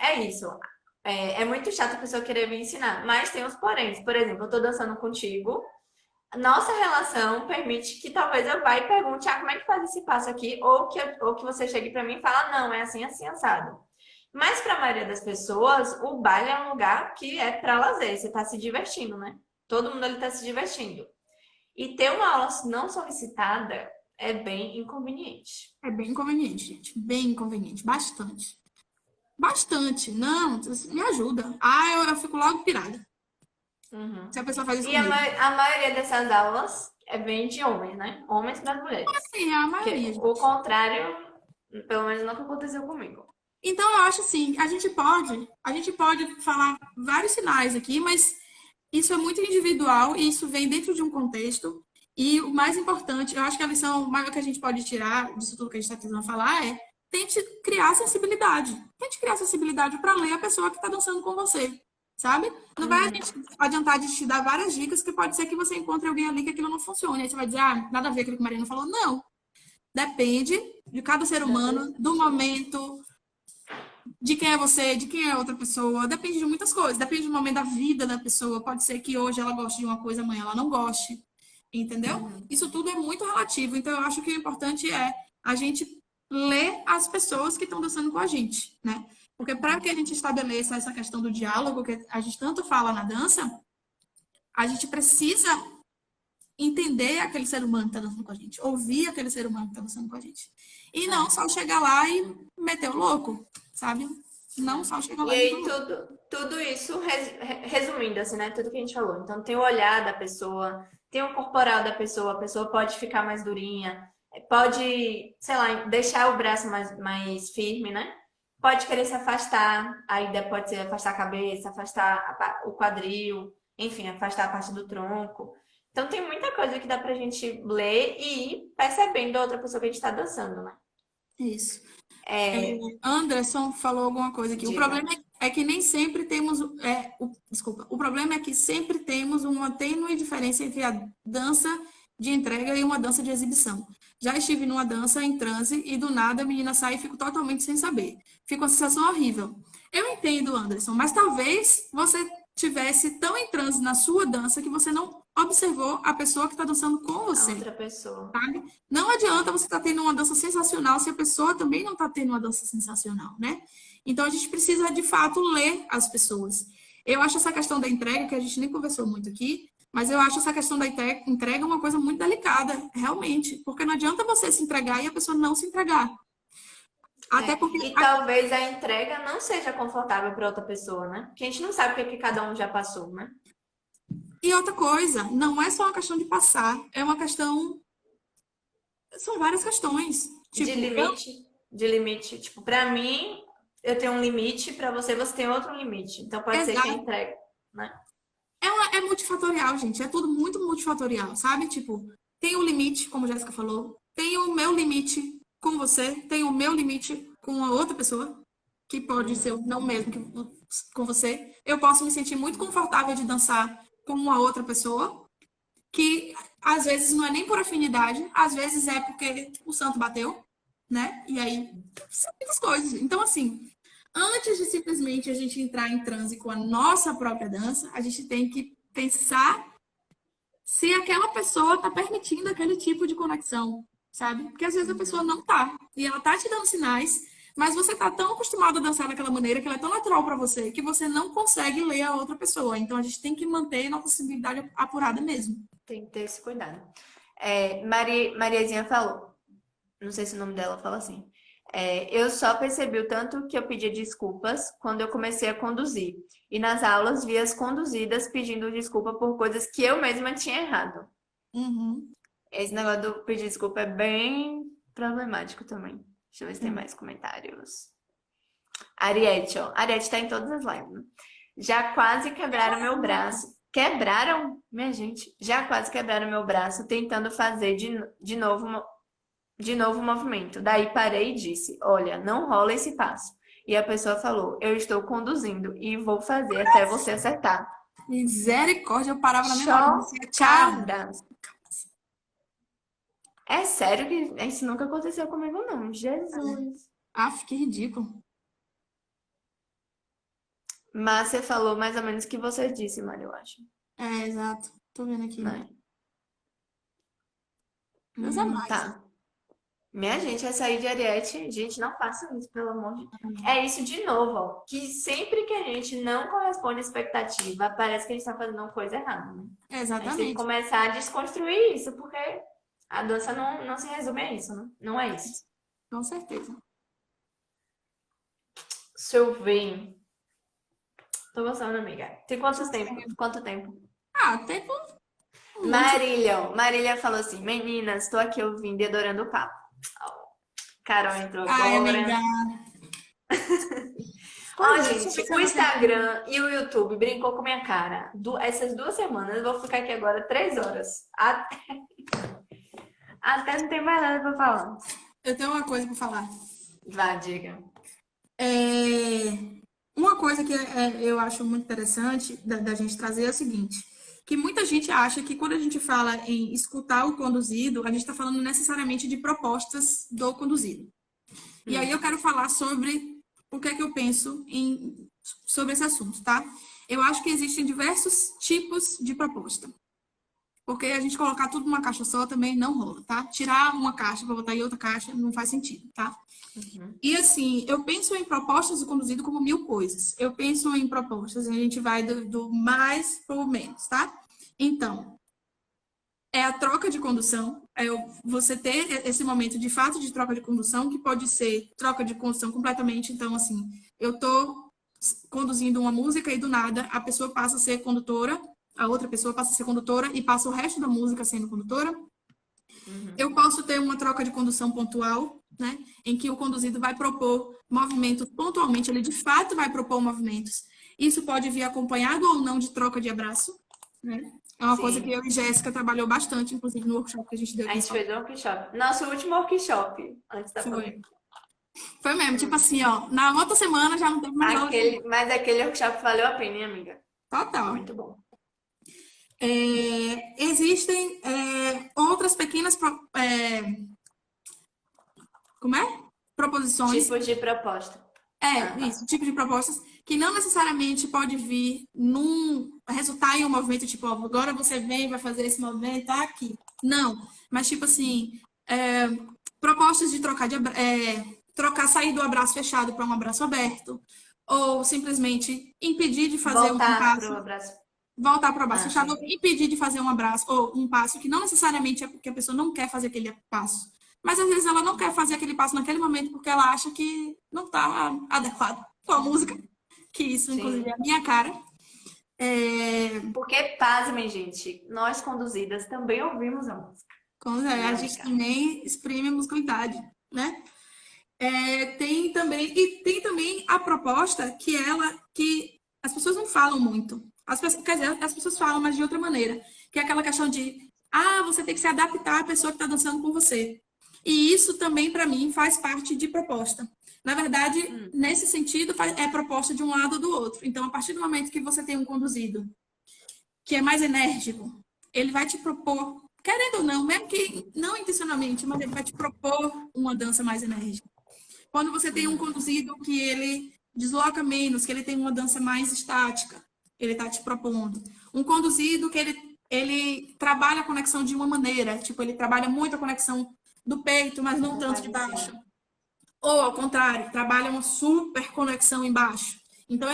é isso. É muito chato a pessoa querer me ensinar, mas tem os poréns. Por exemplo, eu tô dançando contigo, nossa relação permite que talvez eu vá e pergunte, como é que faz esse passo aqui? Ou que você chegue pra mim e fala, não, é assim, assim, assado. Mas para a maioria das pessoas, o baile é um lugar que é para lazer, você tá se divertindo, né? Todo mundo ali tá se divertindo. E ter uma aula não solicitada é bem inconveniente. É bem inconveniente, gente. Bem inconveniente. Bastante. Bastante. Não, me ajuda. Eu fico logo pirada Uhum. se a pessoa faz isso E a, comigo. ma- a maioria dessas aulas vem de homens, né? Homens para mulheres. Sim, é a Porque maioria. o contrário, pelo menos nunca aconteceu comigo. Então, eu acho assim, a gente pode falar vários sinais aqui, mas isso é muito individual e isso vem dentro de um contexto. E o mais importante, eu acho que a lição maior que a gente pode tirar disso tudo que a gente está tentando falar é tente criar sensibilidade. Tente criar sensibilidade para ler a pessoa que está dançando com você, sabe? Não vai adiantar de te dar várias dicas, que pode ser que você encontre alguém ali que aquilo não funcione. Aí você vai dizer, ah, nada a ver com aquilo que a Mariana falou. Não. Depende de cada ser humano, do momento, de quem é você, de quem é outra pessoa, depende de muitas coisas, depende do momento da vida da pessoa. Pode ser que hoje ela goste de uma coisa, amanhã ela não goste, entendeu? Isso tudo é muito relativo. Então, eu acho que o importante é a gente ler as pessoas que estão dançando com a gente, né? Porque para que a gente estabeleça essa questão do diálogo, que a gente tanto fala na dança, a gente precisa entender aquele ser humano que está dançando com a gente, ouvir aquele ser humano que está dançando com a gente. E não só chegar lá e meter o louco, sabe? Não só chegar E lá e meter o aí, louco. tudo isso, resumindo, assim, né? Tudo que a gente falou. Então, tem o olhar da pessoa, tem o corporal da pessoa, a pessoa pode ficar mais durinha, pode, sei lá, deixar o braço mais firme, né? Pode querer se afastar, aí pode ser afastar a cabeça, afastar o quadril, enfim, afastar a parte do tronco. Então, tem muita coisa que dá pra gente ler e ir percebendo a outra pessoa que a gente tá dançando, né? Isso. É, Anderson falou alguma coisa aqui. O diga. problema é que nem sempre temos. Desculpa. O problema é que sempre temos uma tênue diferença entre a dança de entrega e uma dança de exibição. Já estive numa dança em transe e do nada a menina sai e fico totalmente sem saber. Fica uma sensação horrível. Eu entendo, Anderson, mas talvez você tivesse tão em transe na sua dança que você não observou a pessoa que está dançando com A você. outra pessoa. Sabe? Não adianta você estar tendo uma dança sensacional se a pessoa também não está tendo uma dança sensacional, né? Então a gente precisa de fato ler as pessoas. Eu acho essa questão da entrega, que a gente nem conversou muito aqui, mas eu acho essa questão da entrega uma coisa muito delicada, realmente, porque não adianta você se entregar e a pessoa não se entregar. Até porque. E talvez a entrega não seja confortável para outra pessoa, né? Porque a gente não sabe o que, que cada um já passou, né? E outra coisa, não é só uma questão de passar, é uma questão. São várias questões. De Tipo, limite, de limite. Tipo, para mim, eu tenho um limite, para você tem outro limite. Então pode ser que a exato. entrega, né? É multifatorial, gente. É tudo muito multifatorial, sabe? Tipo, tem o limite, como a Jéssica falou, tem o meu limite com você, tem o meu limite com a outra pessoa, que pode ser não mesmo que com você. Eu posso me sentir muito confortável de dançar com uma outra pessoa, que às vezes não é nem por afinidade, às vezes é porque o santo bateu, né? E aí são muitas coisas. Então, assim, antes de simplesmente a gente entrar em transe com a nossa própria dança, a gente tem que pensar se aquela pessoa está permitindo aquele tipo de conexão, sabe? Porque às vezes a pessoa não tá, e ela tá te dando sinais, mas você tá tão acostumado a dançar daquela maneira que ela é tão natural para você que você não consegue ler a outra pessoa. Então a gente tem que manter a nossa sensibilidade apurada mesmo. Tem que ter esse cuidado. Mariazinha falou, não sei se o nome dela fala assim. Eu só percebi o tanto que eu pedia desculpas quando eu comecei a conduzir. E nas aulas vi as conduzidas pedindo desculpa por coisas que eu mesma tinha errado. Uhum. Esse negócio do pedir desculpa é bem problemático também. Deixa eu ver se tem Uhum. mais comentários. Ariete, ó. Ariete tá em todas as lives, né? Já quase quebraram meu braço. Quebraram? Minha gente, já quase quebraram meu braço tentando fazer de novo o movimento. Daí parei e disse: Olha, não rola esse passo. E a pessoa falou: Eu estou conduzindo e vou fazer até você acertar. Misericórdia, eu parava na mesma hora. Eu dizia, cara, Chocada. É sério que isso nunca aconteceu comigo, não. Jesus. que ridículo. Mas você falou mais ou menos o que você disse, Mari, eu acho. É, exato. Tô vendo aqui. Né? Deus é mais. Tá. Minha gente, essa aí de Ariete, gente, não faça isso, pelo amor de Deus. É isso de novo, ó. Que sempre que a gente não corresponde à expectativa, parece que a gente tá fazendo uma coisa errada, né? A gente tem que Exatamente. começar a desconstruir isso, porque a dança não se resume a isso, né? Não é isso. Com certeza. Deixa eu ver. Tô gostando, amiga. Tem quanto tempo? Quanto tempo? Ah, tempo Marília falou assim, meninas, estou aqui ouvindo e adorando o papo. Carol entrou Ai, agora. amiga. Ó, Pois é, deixa eu ver gente, se o eu não. Instagram e o YouTube brincou com minha cara. Essas 2 semanas, eu vou ficar aqui agora 3 horas. Até não tem mais nada pra falar. Eu tenho uma coisa para falar. Vá, diga. É, uma coisa que eu acho muito interessante da gente trazer é o seguinte, que muita gente acha que quando a gente fala em escutar o conduzido, a gente está falando necessariamente de propostas do conduzido. E aí eu quero falar sobre o que é que eu penso sobre esse assunto, tá? Eu acho que existem diversos tipos de proposta. Porque a gente colocar tudo numa caixa só também não rola, tá? Tirar uma caixa para botar em outra caixa não faz sentido, tá? E assim, eu penso em propostas do conduzido como mil coisas. Eu penso em propostas, a gente vai do mais para o menos, tá? Então, é a troca de condução, você ter esse momento de fato de troca de condução, que pode ser troca de condução completamente. Então, assim, eu tô conduzindo uma música e do nada a pessoa passa a ser condutora, a outra pessoa passa a ser condutora e passa o resto da música sendo condutora. Eu posso ter uma troca de condução pontual, né, em que o conduzido vai propor movimentos pontualmente, ele de fato vai propor movimentos. Isso pode vir acompanhado ou não de troca de abraço, né? É uma coisa que Sim. eu e Jéssica trabalhou bastante, inclusive no workshop que a gente deu A aqui em gente São fez um workshop. Nosso último workshop, antes da Paulo. pandemia. Foi mesmo, tipo assim, ó, na outra semana já não teve mais aula de novo. Mas aquele workshop valeu a pena, hein, amiga? Foi Total. muito bom. Existem outras pequenas como é? Proposições. Tipos de proposta. Ah, tá. Isso, tipo de propostas que não necessariamente pode vir resultar em um movimento, tipo, ó, agora você vem, vai fazer esse movimento, tá aqui. Não, mas tipo assim, propostas de trocar, sair do abraço fechado para um abraço aberto, ou simplesmente impedir de fazer um Voltar pro passo, abraço. voltar para o abraço Ah, fechado, sim. ou impedir de fazer um abraço, ou um passo que não necessariamente é porque a pessoa não quer fazer aquele passo. Mas às vezes ela não quer fazer aquele passo naquele momento porque ela acha que não está adequado com a música, que isso, inclusive, é Sim. a minha cara. É, Porque, pasmem, gente, nós conduzidas também ouvimos a música. a Né, gente amiga? também exprime a musicalidade, né? Tem também a proposta que as pessoas não falam muito. Quer dizer, as pessoas falam, mas de outra maneira. Que é aquela questão de, você tem que se adaptar à pessoa que está dançando com você. E isso também, para mim, faz parte de proposta. Na verdade, nesse sentido, é proposta de um lado ou do outro. Então, a partir do momento que você tem um conduzido que é mais enérgico, ele vai te propor, querendo ou não, mesmo que não intencionalmente, mas ele vai te propor uma dança mais enérgica. Quando você tem um conduzido que ele desloca menos, que ele tem uma dança mais estática, ele está te propondo. Um conduzido que ele trabalha a conexão de uma maneira, tipo, ele trabalha muito a conexão do peito, mas não Na tanto parte de de baixo. cima. Ou, ao contrário, trabalha uma super conexão embaixo. Então,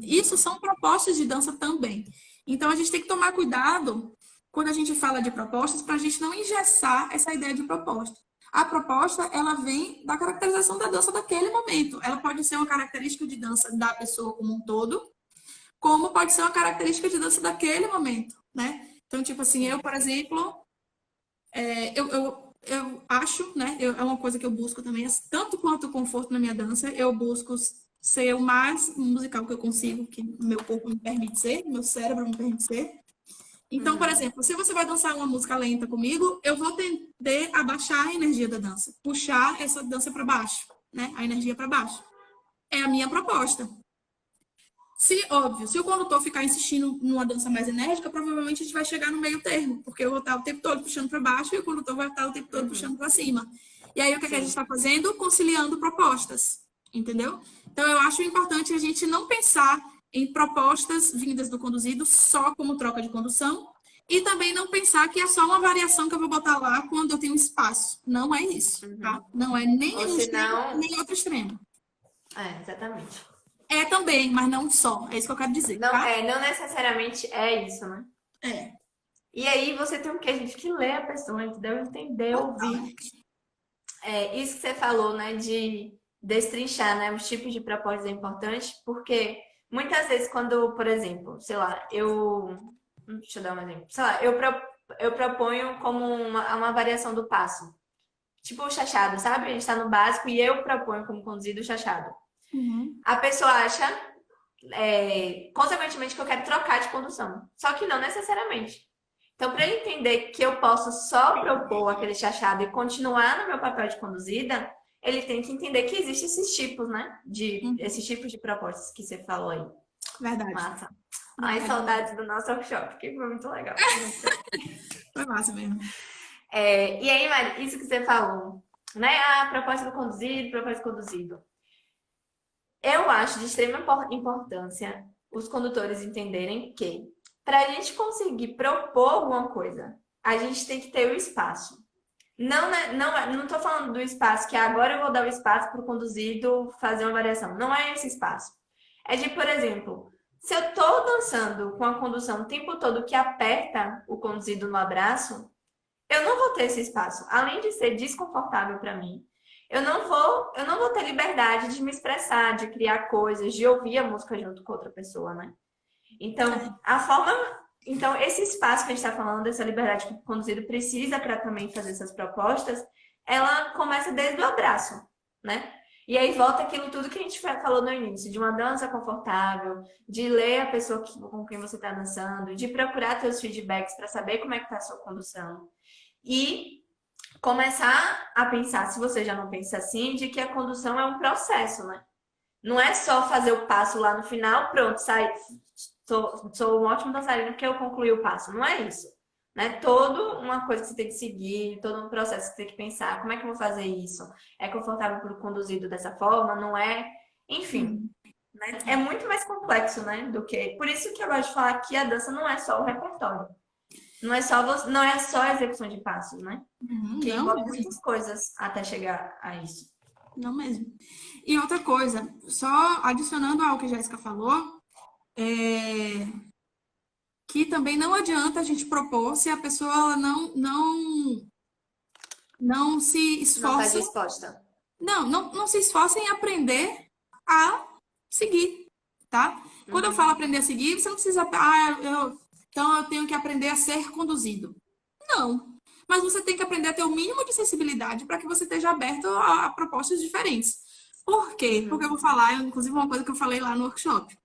isso são propostas de dança também. Então, a gente tem que tomar cuidado quando a gente fala de propostas, para a gente não engessar essa ideia de proposta. A proposta, ela vem da caracterização da dança daquele momento. Ela pode ser uma característica de dança da pessoa como um todo, como pode ser uma característica de dança daquele momento, né? Então, tipo assim, eu, por exemplo, eu acho, né? É uma coisa que eu busco também, tanto quanto o conforto na minha dança, eu busco ser o mais musical que eu consigo, que o meu corpo me permite ser, meu cérebro me permite ser. Então, por exemplo, se você vai dançar uma música lenta comigo, eu vou tender a baixar a energia da dança, puxar essa dança para baixo, né? A energia para baixo. É a minha proposta. Óbvio, se o condutor ficar insistindo numa dança mais enérgica, provavelmente a gente vai chegar no meio termo, porque eu vou estar o tempo todo puxando para baixo e o condutor vai estar o tempo todo puxando para cima. E aí o que a gente está fazendo? Conciliando propostas, entendeu? Então eu acho importante a gente não pensar em propostas vindas do conduzido só como troca de condução e também não pensar que é só uma variação que eu vou botar lá quando eu tenho espaço. Não é isso, tá? Não é nem Ou um extremo, senão. nem outro extremo. Exatamente. É também, mas não só. É isso que eu quero dizer, Não, tá? não necessariamente é isso, né? É. E aí você tem o quê? A gente que lê a pessoa, entendeu? Entender, ouvir. Isso que você falou, né? De destrinchar, né? Os tipos de propostas é importante, porque muitas vezes quando, por exemplo, sei lá, deixa eu dar um exemplo. Sei lá, eu proponho como uma variação do passo. Tipo o chachado, sabe? A gente tá no básico e eu proponho como conduzido o chachado. Uhum. A pessoa acha, consequentemente, que eu quero trocar de condução. Só que não necessariamente. Então, para ele entender que eu posso só propor aquele chachado e continuar no meu papel de conduzida, ele tem que entender que existem esses tipos, né? Uhum. Esses tipos de propostas que você falou aí. Verdade. Massa. Ai, Verdade. saudades do nosso workshop, que foi muito legal. Foi muito legal. Foi massa mesmo. E aí, Mari, isso que você falou, né? A proposta do conduzido, proposta do conduzido. Eu acho de extrema importância os condutores entenderem que, para a gente conseguir propor alguma coisa, a gente tem que ter o espaço. Não, não estou falando do espaço que agora eu vou dar o espaço para o conduzido fazer uma variação. Não é esse espaço. É de, por exemplo, se eu estou dançando com a condução o tempo todo que aperta o conduzido no abraço, eu não vou ter esse espaço. Além de ser desconfortável para mim, eu não vou ter liberdade de me expressar, de criar coisas, de ouvir a música junto com outra pessoa, né? Então, então esse espaço que a gente está falando, dessa liberdade que o conduzido precisa para também fazer essas propostas, ela começa desde o abraço, né? E aí volta aquilo tudo que a gente falou no início, de uma dança confortável, de ler a pessoa com quem você está dançando, de procurar seus feedbacks para saber como é que está a sua condução. E começar a pensar, se você já não pensa assim, de que a condução é um processo, né? Não é só fazer o passo lá no final, pronto, sai, sou um ótimo dançarino porque eu concluí o passo. Não é isso. Né? Toda uma coisa que você tem que seguir, todo um processo que você tem que pensar, como é que eu vou fazer isso? É confortável para o conduzido dessa forma? Não é? Enfim, Uhum. né? É muito mais complexo, né? Do que. Por isso que eu gosto de falar que a dança não é só o repertório. Não é só a execução de passos, né? Uhum. Que Não envolve mesmo. muitas coisas até chegar a isso. Não mesmo. E outra coisa, só adicionando ao que a Jéssica falou, que também não adianta a gente propor se a pessoa não se Não está esforça, disposta. não se esforça em aprender a seguir, tá? Quando eu falo Uhum. aprender a seguir, você não precisa, então eu tenho que aprender a ser conduzido. Não. Mas você tem que aprender a ter o mínimo de sensibilidade para que você esteja aberto a propostas diferentes. Por quê? Porque eu Uhum. vou falar, inclusive, uma coisa que eu falei lá no workshop.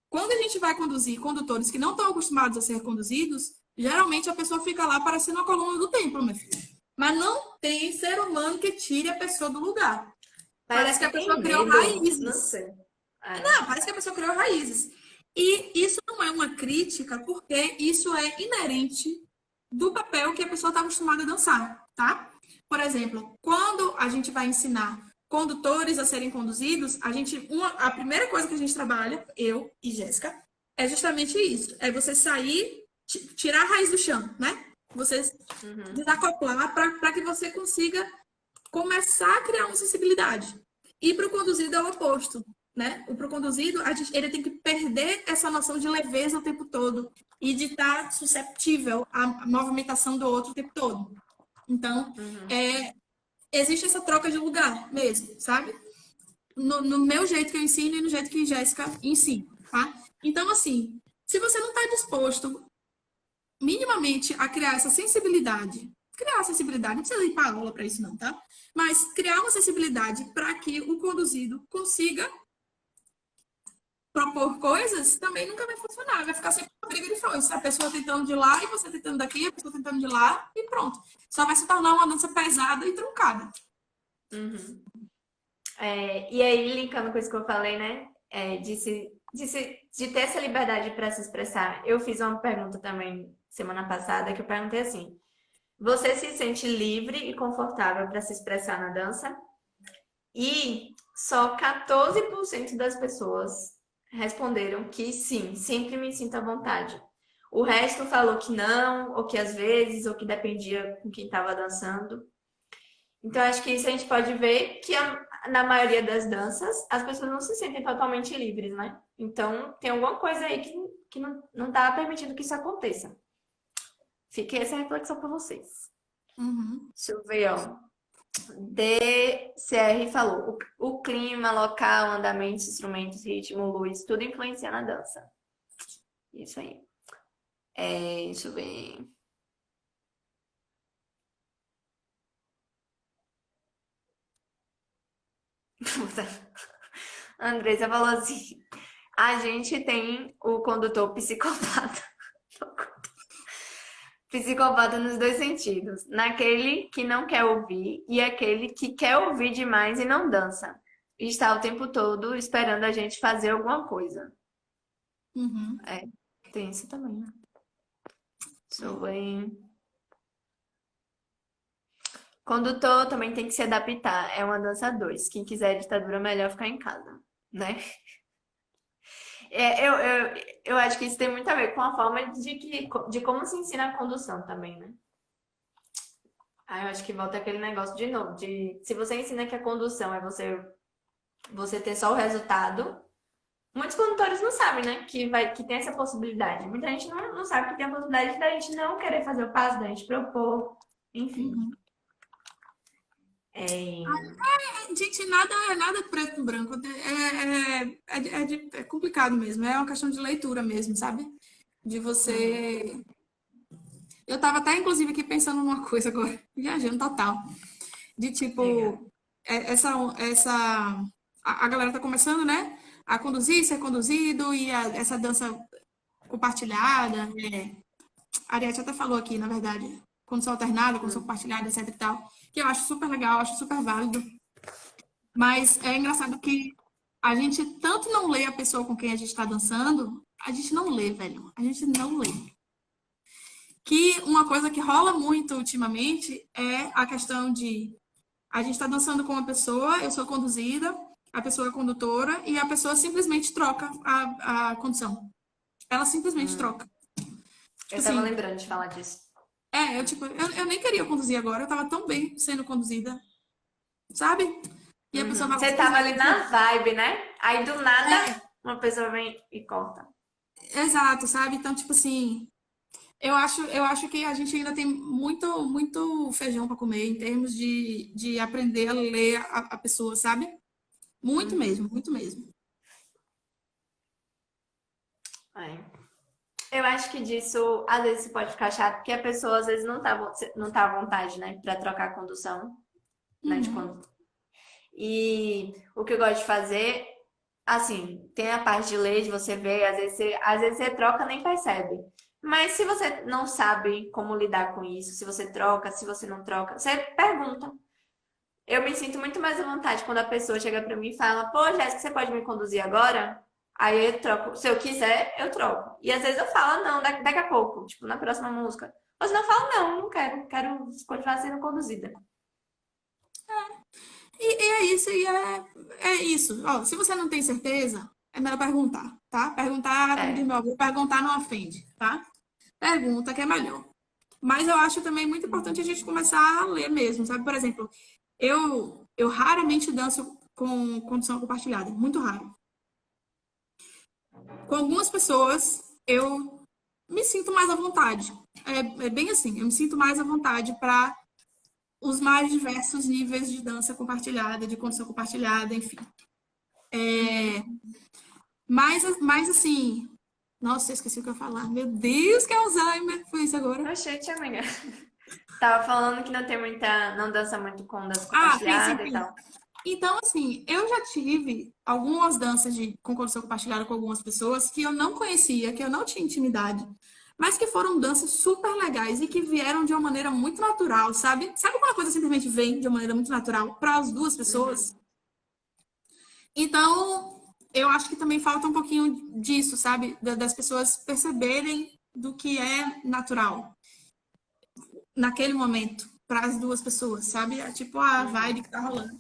Quando a gente vai conduzir condutores que não estão acostumados a ser conduzidos, geralmente a pessoa fica lá parecendo uma coluna do templo, meu filho. Mas não tem ser humano que tire a pessoa do lugar. Parece Parece que a que pessoa tem criou medo. Não raízes. sei. É. Não, parece que a pessoa criou raízes. E isso não é uma crítica, porque isso é inerente do papel que a pessoa está acostumada a dançar, tá? Por exemplo, quando a gente vai ensinar condutores a serem conduzidos, a primeira coisa que a gente trabalha, eu e Jéssica, é justamente isso. É você sair, tirar a raiz do chão, né? Você Uhum. desacoplar para que você consiga começar a criar uma sensibilidade. E para o conduzido é o oposto, né? Para o conduzido, ele tem que perder essa noção de leveza o tempo todo e de estar susceptível à movimentação do outro o tempo todo. Então, Uhum. existe essa troca de lugar mesmo, sabe? No meu jeito que eu ensino e no jeito que Jéssica ensina, tá? Então, assim, se você não está disposto minimamente a criar sensibilidade, não precisa ir para aula para isso não, tá? Mas criar uma sensibilidade para que o conduzido consiga propor coisas, também nunca vai funcionar, vai ficar sempre uma briga de foice, a pessoa tentando de lá e você tentando daqui, a pessoa tentando de lá e pronto. Só vai se tornar uma dança pesada e truncada. Uhum. E aí, linkando com isso que eu falei, né? De ter essa liberdade para se expressar. Eu fiz uma pergunta também semana passada que eu perguntei assim: você se sente livre e confortável para se expressar na dança? E só 14% das pessoas responderam que sim, sempre me sinto à vontade. O resto falou que não, ou que às vezes, ou que dependia com quem estava dançando. Então, acho que isso a gente pode ver que na maioria das danças as pessoas não se sentem totalmente livres, né? Então, tem alguma coisa aí que não tá permitindo que isso aconteça. Fique essa reflexão para vocês. Uhum. Deixa eu ver, ó. DCR falou: o clima, local, andamento, instrumentos, ritmo, luz, tudo influencia na dança. Isso aí. Deixa eu ver. A Andressa falou assim: a gente tem o condutor psicopata. Psicopata nos dois sentidos. Naquele que não quer ouvir e aquele que quer ouvir demais e não dança. E está o tempo todo esperando a gente fazer alguma coisa. Uhum. É, tem isso também, né? Sou bem. Condutor também tem que se adaptar. É uma dança dois. Quem quiser ditadura, melhor ficar em casa, né? Eu acho que isso tem muito a ver com a forma de como se ensina a condução também, né? Aí eu acho que volta aquele negócio de novo, de se você ensina que a condução é você ter só o resultado, muitos condutores não sabem, né? Que tem essa possibilidade. Muita gente não sabe que tem a possibilidade da gente não querer fazer o passo, da gente propor, enfim. Uhum. É, Gente, nada preto no branco. É complicado mesmo. É uma questão de leitura mesmo, sabe? De você. Eu tava até, inclusive, aqui pensando numa coisa agora, viajando total. De legal. tipo, essa. A galera tá começando, né? A conduzir, ser conduzido, e essa dança compartilhada. A Ariete até falou aqui, na verdade, condução alternada, condução compartilhada, etc e tal. Que eu acho super legal, acho super válido. Mas é engraçado que a gente tanto não lê a pessoa com quem a gente está dançando, a gente não lê, velho. A gente não lê. Que uma coisa que rola muito ultimamente é a questão de a gente está dançando com uma pessoa, eu sou conduzida, a pessoa é condutora e a pessoa simplesmente troca a condução. Ela simplesmente troca. Tipo Eu tava assim, lembrando de falar disso. eu nem queria conduzir agora, eu tava tão bem sendo conduzida, sabe? E a pessoa vai lá Você tava ali simplesmente. na vibe, né? Aí do nada, uma pessoa vem e corta. Exato, sabe? Então, tipo assim, eu acho que a gente ainda tem muito feijão para comer em termos de aprender a ler a pessoa, sabe? Muito mesmo, muito mesmo. É. Eu acho que disso, às vezes, pode ficar chato, porque a pessoa, às vezes, não tá à vontade, né? Pra trocar a condução, né? Uhum, E o que eu gosto de fazer, assim, tem a parte de ler, de você ver, às vezes você troca nem percebe. Mas se você não sabe como lidar com isso, se você troca, se você não troca, você pergunta. Eu me sinto muito mais à vontade quando a pessoa chega pra mim e fala: pô, Jéssica, você pode me conduzir agora? Aí eu troco. Se eu quiser, eu troco. E às vezes eu falo: não, daqui a pouco, tipo, na próxima música. Ou se não, eu falo: não, não quero, quero continuar sendo conduzida. e é isso, é isso. Ó, se você não tem certeza, é melhor perguntar, tá? Perguntar, como diz É. meu avô, perguntar não ofende, tá? Pergunta que é melhor. Mas eu acho também muito importante a gente começar a ler mesmo, sabe? Por exemplo, eu raramente danço com condução compartilhada, muito raro. Com algumas pessoas, eu me sinto mais à vontade. É bem assim, eu me sinto mais à vontade para os mais diversos níveis de dança compartilhada, de condução compartilhada, enfim. Mas assim, nossa, eu esqueci o que eu ia falar. Meu Deus, que Alzheimer! Foi isso agora? Oxente, amiga. Tava falando que não tem muita. Não dança muito com dança Ah, sim, sim, compartilhada e sim. tal. Então, assim, eu já tive algumas danças com condução compartilhada com algumas pessoas que eu não conhecia, que eu não tinha intimidade, mas que foram danças super legais e que vieram de uma maneira muito natural, sabe? Sabe quando a coisa simplesmente vem de uma maneira muito natural para as duas pessoas? Então, eu acho que também falta um pouquinho disso, sabe? Das pessoas perceberem do que é natural naquele momento para as duas pessoas, sabe? É tipo a vibe que tá rolando.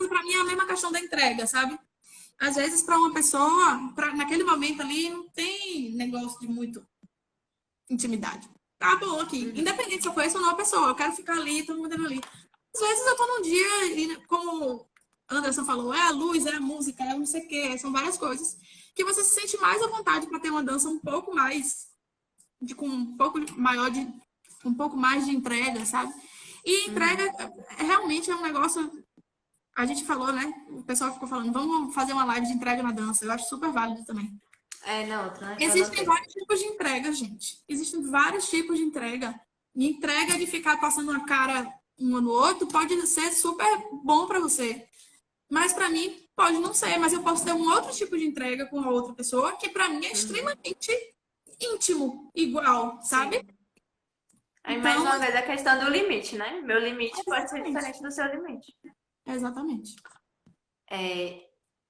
Para mim é a mesma questão da entrega, sabe? Às vezes para uma pessoa, naquele momento ali não tem negócio de muito intimidade. Tá bom aqui, independente se eu conheço ou não a pessoa, eu quero ficar ali, todo mundo ali. Às vezes eu tô num dia e como Anderson falou, é a luz, é a música, é não sei o quê, são várias coisas que você se sente mais à vontade para ter uma dança um pouco mais com um pouco maior de um pouco mais de entrega, sabe? E entrega realmente é um negócio. A gente falou, né? O pessoal ficou falando, vamos fazer uma live de entrega na dança. Eu acho super válido também. É, na outra, né? Eu Existem anotei. vários tipos de entrega, gente. Existem vários tipos de entrega. E entrega de ficar passando uma cara um no outro pode ser super bom para você. Mas para mim pode não ser, mas eu posso ter um outro tipo de entrega com a outra pessoa que para mim é extremamente íntimo, igual, sabe? Sim. Aí, mais Então, uma vez, a questão do limite, né? Meu limite pode ser exatamente. diferente do seu limite. Exatamente.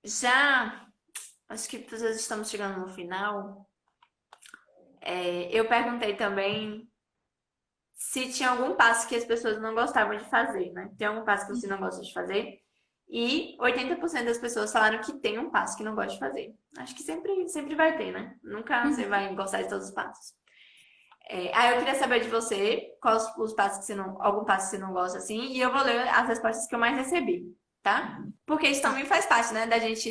Já, acho que nós estamos chegando no final. Eu perguntei também se tinha algum passo que as pessoas não gostavam de fazer, né? Tem algum passo que você não gosta de fazer? E 80% das pessoas falaram que tem um passo que não gosta de fazer. Acho que sempre vai ter, né? Nunca você vai gostar de todos os passos. Aí eu queria saber de você quais os passos que você não, algum passo que você não gosta assim, e eu vou ler as respostas que eu mais recebi, tá? Porque isso Tá. também faz parte, né, da gente.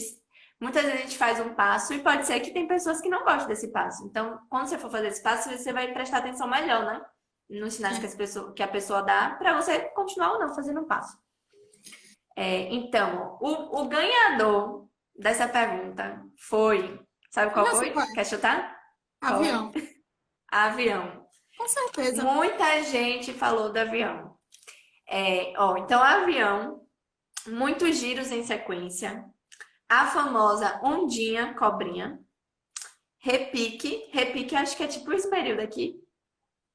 Muitas vezes a gente faz um passo e pode ser que tem pessoas que não gostam desse passo. Então, quando você for fazer esse passo, você vai prestar atenção melhor, né? Nos sinais que, que a pessoa dá para você continuar ou não fazendo o passo. Então, o ganhador dessa pergunta foi. Sabe Eu qual já sei foi? qual é. Quer chutar? Qual é? Avião. Avião. Com certeza. Muita gente falou do avião. Então, avião, muitos giros em sequência, a famosa ondinha, cobrinha, repique acho que é tipo esse período aqui.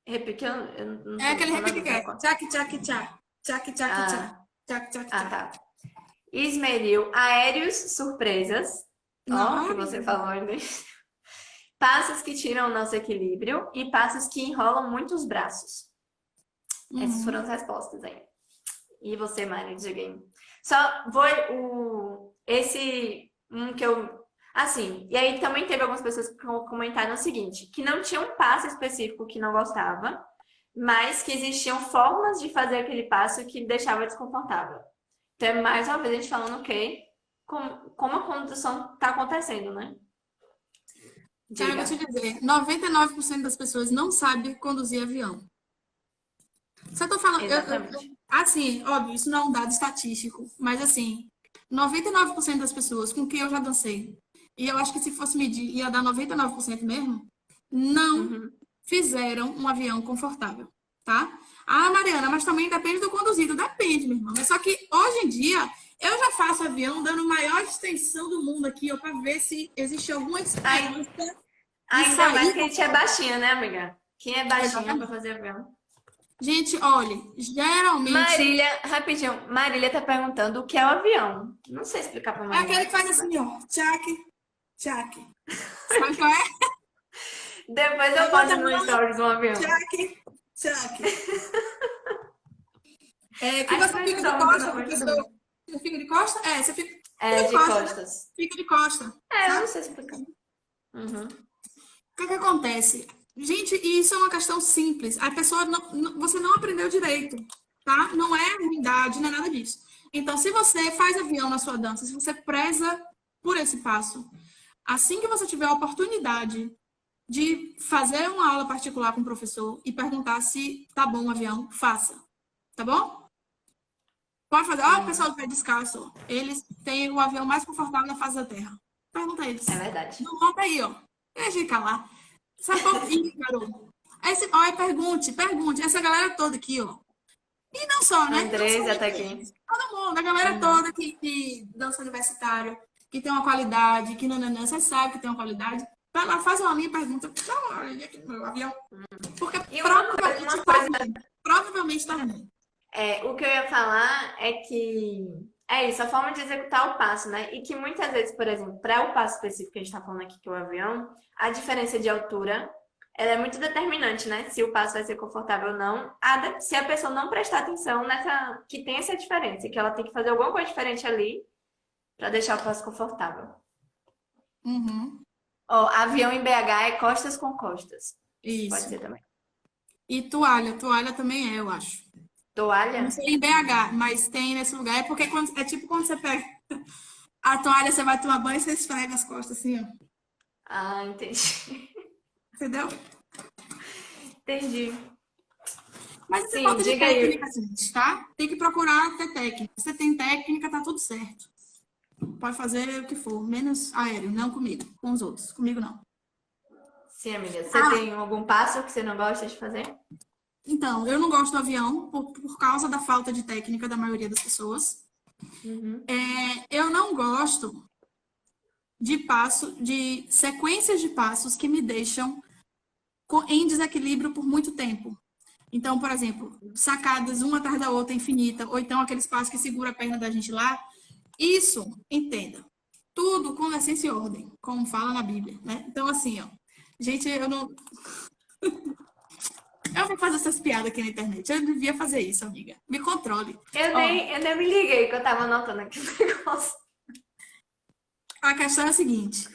Repique, eu não É aquele tô na repique que dúvida é qual. tchac, tchac, tchac. Tchac, tchac, tchac. Ah, Tchac, tchac, ah, tchac. tá. Esmeril, aéreos, surpresas. Não, Ó, que você falou ainda. Passos que tiram o nosso equilíbrio e passos que enrolam muito os braços. Essas foram as respostas aí. E você, Mari, diga aí. Só vou esse que eu assim, e aí também teve algumas pessoas que comentaram o seguinte, que não tinha um passo específico que não gostava, mas que existiam formas de fazer aquele passo que deixava desconfortável. Então, é mais uma vez a gente falando o quê? Como a condução está acontecendo, né? cara, eu vou Diga. te dizer, 99% das pessoas não sabem conduzir avião. Se eu tô falando, Exatamente. assim, óbvio, isso não é um dado estatístico, mas assim, 99% das pessoas com quem eu já dancei, e eu acho que se fosse medir, ia dar 99% mesmo, não Uhum. fizeram um avião confortável, tá? Ah, Mariana, mas também depende do conduzido. Depende, meu irmão. Mas só que hoje em dia, eu já faço avião dando maior extensão do mundo aqui, ó, pra ver se existe alguma Ai, esperança de ainda mais sair. que a gente é baixinha, né, amiga? Quem é baixinha para Exatamente. fazer avião? Gente, olha, geralmente Marília, rapidinho, Marília tá perguntando o que é o avião. Não sei explicar pra é Marília. aquele que faz assim, ó. Tchac, tchac. Sabe qual é? Depois eu Levanta posto a no mão, stories um avião. tchac, tchac. É que Acho que você nós fica de estamos costa, na a parte do pessoa. mundo. Você fica de costa? É, você fica É, de de costa, né? costas. Fica de costa, Eu não sabe? sei explicar. Uhum. O que acontece? Gente, isso é uma questão simples. A pessoa você não aprendeu direito, tá? Não é ruindade, não é nada disso. Então, se você faz avião na sua dança, se você preza por esse passo, assim que você tiver a oportunidade de fazer uma aula particular com o professor e perguntar se tá bom o avião, faça. Tá bom? Pode fazer. Ó, o pessoal do pé descalço, eles têm o avião mais confortável na face da Terra. Pergunta a É eles. verdade. Não volta aí, ó. Deixa de calar. Sabe qual... Ih, garoto. Olha, pergunte. Essa galera toda aqui, ó. E não só, A né? Não só Andresa tá aqui. eles. Todo mundo, a galera Uhum. toda que dança universitário, que tem uma qualidade, que não, você sabe que tem uma qualidade. Vai lá, faz uma linha pergunta. Dá uma olhadinha aqui no meu avião. Porque E provavelmente uma tá coisa, ruim. Provavelmente tá ruim. o que eu ia falar é que é isso, a forma de executar o passo, né? E que muitas vezes, por exemplo, para o passo específico que a gente está falando aqui, que é o avião, a diferença de altura, ela é muito determinante, né? Se o passo vai ser confortável ou não. Se a pessoa não prestar atenção nessa, que tem essa diferença, que ela tem que fazer alguma coisa diferente ali para deixar o passo confortável. Uhum. Ó, avião em BH é costas com costas. Pode Isso. ser também. E toalha. Toalha também é, eu acho. Eu não Toalha? sei em BH, mas tem nesse lugar. É porque é tipo quando você pega a toalha, você vai tomar banho e você esfrega as costas assim, ó. Ah, entendi. Entendeu? Entendi. Mas isso é Sim, falta de diga aí. técnica, gente, tá? Tem que procurar ter técnica. Se você tem técnica, tá tudo certo. Pode fazer o que for, menos aéreo, não comigo, com os outros. Comigo não. Sim, amiga. Você Ah, tem algum passo que você não gosta de fazer? então, eu não gosto do avião por causa da falta de técnica da maioria das pessoas. Uhum. Eu não gosto de sequências de passos que me deixam em desequilíbrio por muito tempo. Então, por exemplo, sacadas uma atrás da outra infinita, ou então aqueles passos que segura a perna da gente lá. Isso, entenda, tudo com essência e ordem, como fala na Bíblia, né? Então, assim, ó, gente, eu não. Eu vou fazer essas piadas aqui na internet. Eu devia fazer isso, amiga. Me controle. Ó, Eu nem me liguei que eu tava anotando aqui o negócio. a questão é a seguinte: o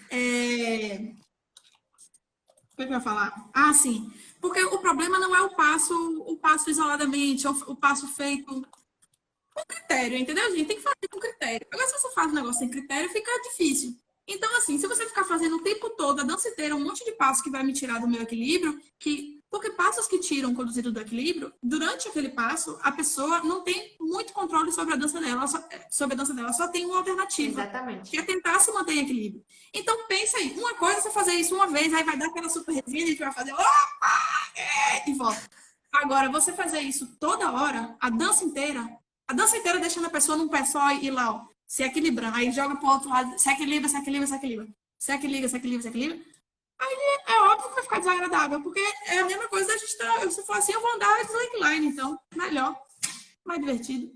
que eu ia falar? Ah, sim. Porque o problema não é o passo isoladamente, o passo feito com critério, entendeu, gente? Tem que fazer com critério. Agora, se você faz um negócio sem critério, fica difícil. Então, assim, se você ficar fazendo o tempo todo, a dança inteira, um monte de passos que vai me tirar do meu equilíbrio, porque passos que tiram o conduzido do equilíbrio, durante aquele passo, a pessoa não tem muito controle sobre a dança dela, sobre a dança dela, só tem uma alternativa, que Exatamente. é tentar se manter em equilíbrio. Então, pensa aí, uma coisa é você fazer isso uma vez, aí vai dar aquela super resina, a gente vai fazer, opa, e volta. Agora, você fazer isso toda hora, a dança inteira deixando a pessoa num pé só e lá, ó, se equilibrando. Aí joga pro outro lado, se equilibra, se equilibra, se equilibra. Se equilibra, se equilibra, se equilibra. Aí é óbvio que vai ficar desagradável, porque é a mesma coisa da gente estar. Se for assim, eu vou andar de slackline, então, melhor, mais divertido.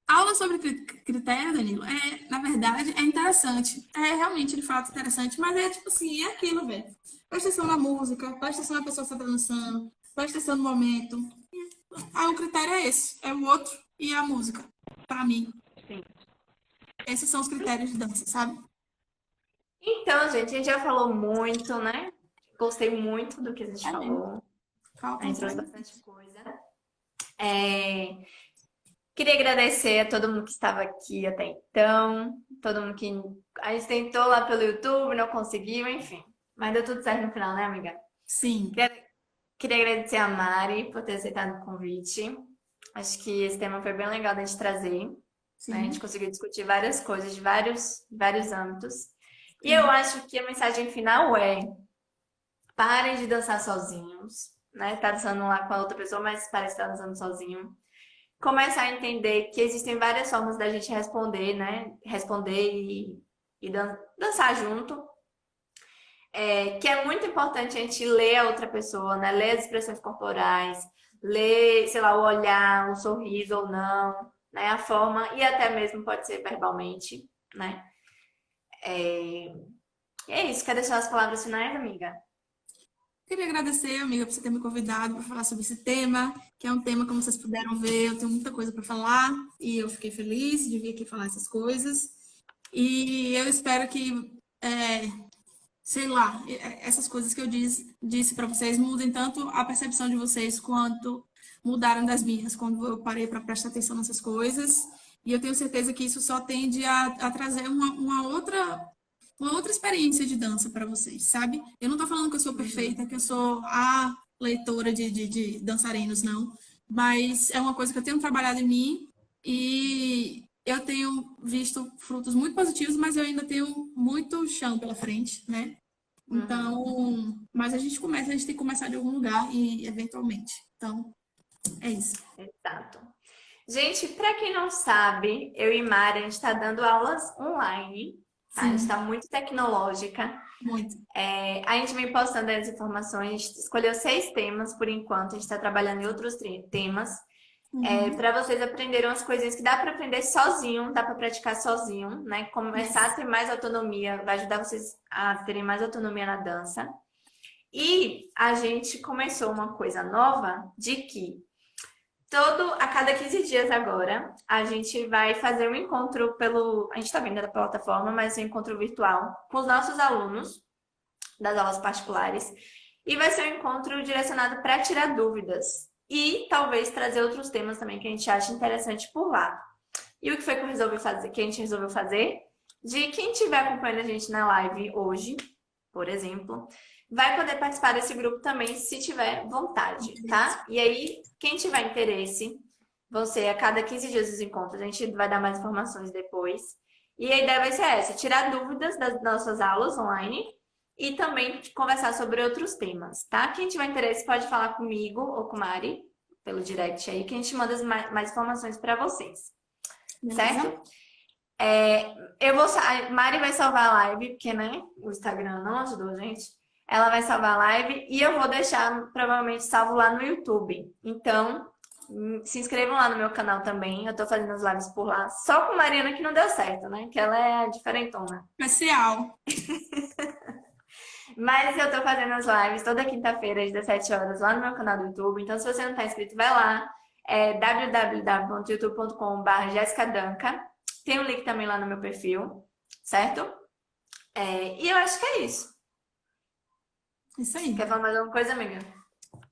A aula sobre critério, Danilo, na verdade, é interessante. É realmente, de fato, interessante, mas é tipo assim, é aquilo, velho. Presta atenção na música, presta atenção na pessoa que está dançando, presta atenção no momento. O critério é esse, é o outro e a música, para mim. Sim. Esses são os critérios de dança, sabe? Então, gente, a gente já falou muito, né? Gostei muito do que a gente É mesmo. falou. A Faltam gente três. trouxe bastante coisa. É, Queria agradecer a todo mundo que estava aqui até então. Todo mundo que a gente tentou lá pelo YouTube, não conseguiu, enfim. Mas deu tudo certo no final, né, amiga? Sim, Queria, queria agradecer a Mari por ter aceitado o convite. Acho que esse tema foi bem legal da gente trazer, né? A gente sim, conseguiu discutir várias coisas de vários âmbitos. E eu sim. acho que a mensagem final é: parem de dançar sozinhos, né? Tá dançando lá com a outra pessoa, mas parece que tá dançando sozinho. Começar a entender que existem várias formas da gente responder, né? Responder e dançar junto. Que é muito importante a gente ler a outra pessoa, né? Ler as expressões corporais, ler, sei lá, o olhar, o sorriso ou não, né? A forma, e até mesmo pode ser verbalmente, né? E é isso. Quer deixar as palavras finais, amiga? Queria agradecer, amiga, por você ter me convidado para falar sobre esse tema, que é um tema, como vocês puderam ver, eu tenho muita coisa para falar e eu fiquei feliz de vir aqui falar essas coisas. E eu espero que, sei lá, essas coisas que eu disse para vocês mudem tanto a percepção de vocês quanto mudaram das minhas quando eu parei para prestar atenção nessas coisas. E eu tenho certeza que isso só tende a trazer uma outra experiência de dança para vocês, sabe? Eu não tô falando que eu sou perfeita, que eu sou a leitora de dançarinos, não. Mas é uma coisa que eu tenho trabalhado em mim e eu tenho visto frutos muito positivos, mas eu ainda tenho muito chão pela frente, né? Uhum. Então, mas a gente tem que começar de algum lugar e eventualmente. Então, é isso. Exato. Gente, para quem não sabe, eu e Mari, a gente está dando aulas online, tá? A gente Sim, está muito tecnológica. muito. A gente vem postando as informações, a gente escolheu 6 temas por enquanto, a gente está trabalhando em outros temas, Uhum. para vocês aprenderem umas coisinhas que dá para aprender sozinho, dá para praticar sozinho, né? Começar a Yes. ter mais autonomia, vai ajudar vocês a terem mais autonomia na dança. E a gente começou uma coisa nova de que a cada 15 dias agora, a gente vai fazer um encontro a gente está vendo da plataforma, mas um encontro virtual com os nossos alunos das aulas particulares. E vai ser um encontro direcionado para tirar dúvidas e talvez trazer outros temas também que a gente acha interessante por lá. E o que foi que eu resolvi fazer, que a gente resolveu fazer? De quem estiver acompanhando a gente na live hoje, por exemplo, vai poder participar desse grupo também se tiver vontade, tá? E aí, quem tiver interesse, vão ser a cada 15 dias os encontros, a gente vai dar mais informações depois. E a ideia vai ser essa, tirar dúvidas das nossas aulas online e também conversar sobre outros temas, tá? Quem tiver interesse pode falar comigo ou com Mari pelo direct aí, que a gente manda mais informações para vocês. Beleza? certo? Mari vai salvar a live, porque, né, o Instagram não ajudou a gente. Ela vai salvar a live e eu vou deixar provavelmente salvo lá no YouTube. Então, se inscrevam lá no meu canal também. Eu tô fazendo as lives por lá. Só com Mariana que não deu certo, né? Que ela é diferentona. Especial. Mas eu tô fazendo as lives toda quinta-feira, às 17 horas, lá no meu canal do YouTube. Então, se você não tá inscrito, vai lá. É www.youtube.com/jessicadanca. Tem um link também lá no meu perfil, certo? E eu acho que é isso. Isso aí. Quer falar mais alguma coisa, amiga?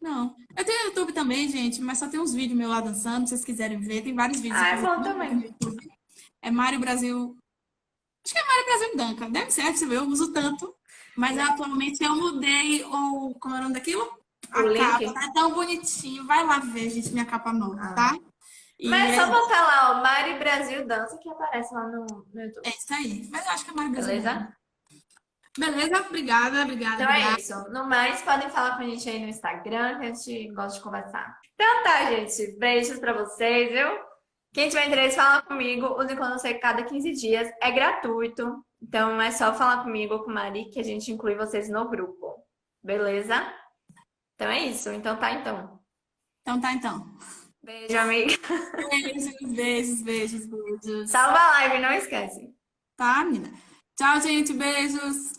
Não. Eu tenho YouTube também, gente, mas só tem uns vídeos meus lá dançando, se vocês quiserem ver. Tem vários vídeos. Ah, é inclusive, bom no também. YouTube. É Mário Brasil. Acho que é Mário Brasil Danca. Deve ser, você vê, eu uso tanto. Mas atualmente eu mudei o. Como é o nome daquilo? A O link? capa. Tá tão bonitinho. Vai lá ver, gente, minha capa nova, tá? E Mas é só botar lá, ó, Mari Brasil Dança, que aparece lá no YouTube. é isso aí. Mas eu acho que é Mário Brasil Danca. Beleza? Beleza? Obrigada. Então é isso. No mais, podem falar com a gente aí no Instagram, que a gente gosta de conversar. Então tá, gente. Beijos pra vocês, viu? Quem tiver interesse, fala comigo. O Encontro Seco cada 15 dias. É gratuito. Então é só falar comigo ou com Mari que a gente inclui vocês no grupo. Beleza? Então é isso. Então tá, então. Então tá, então. Beijo, amiga. Beijos. Salva a live, não esquece. Tá, menina? Tchau, gente. Beijos.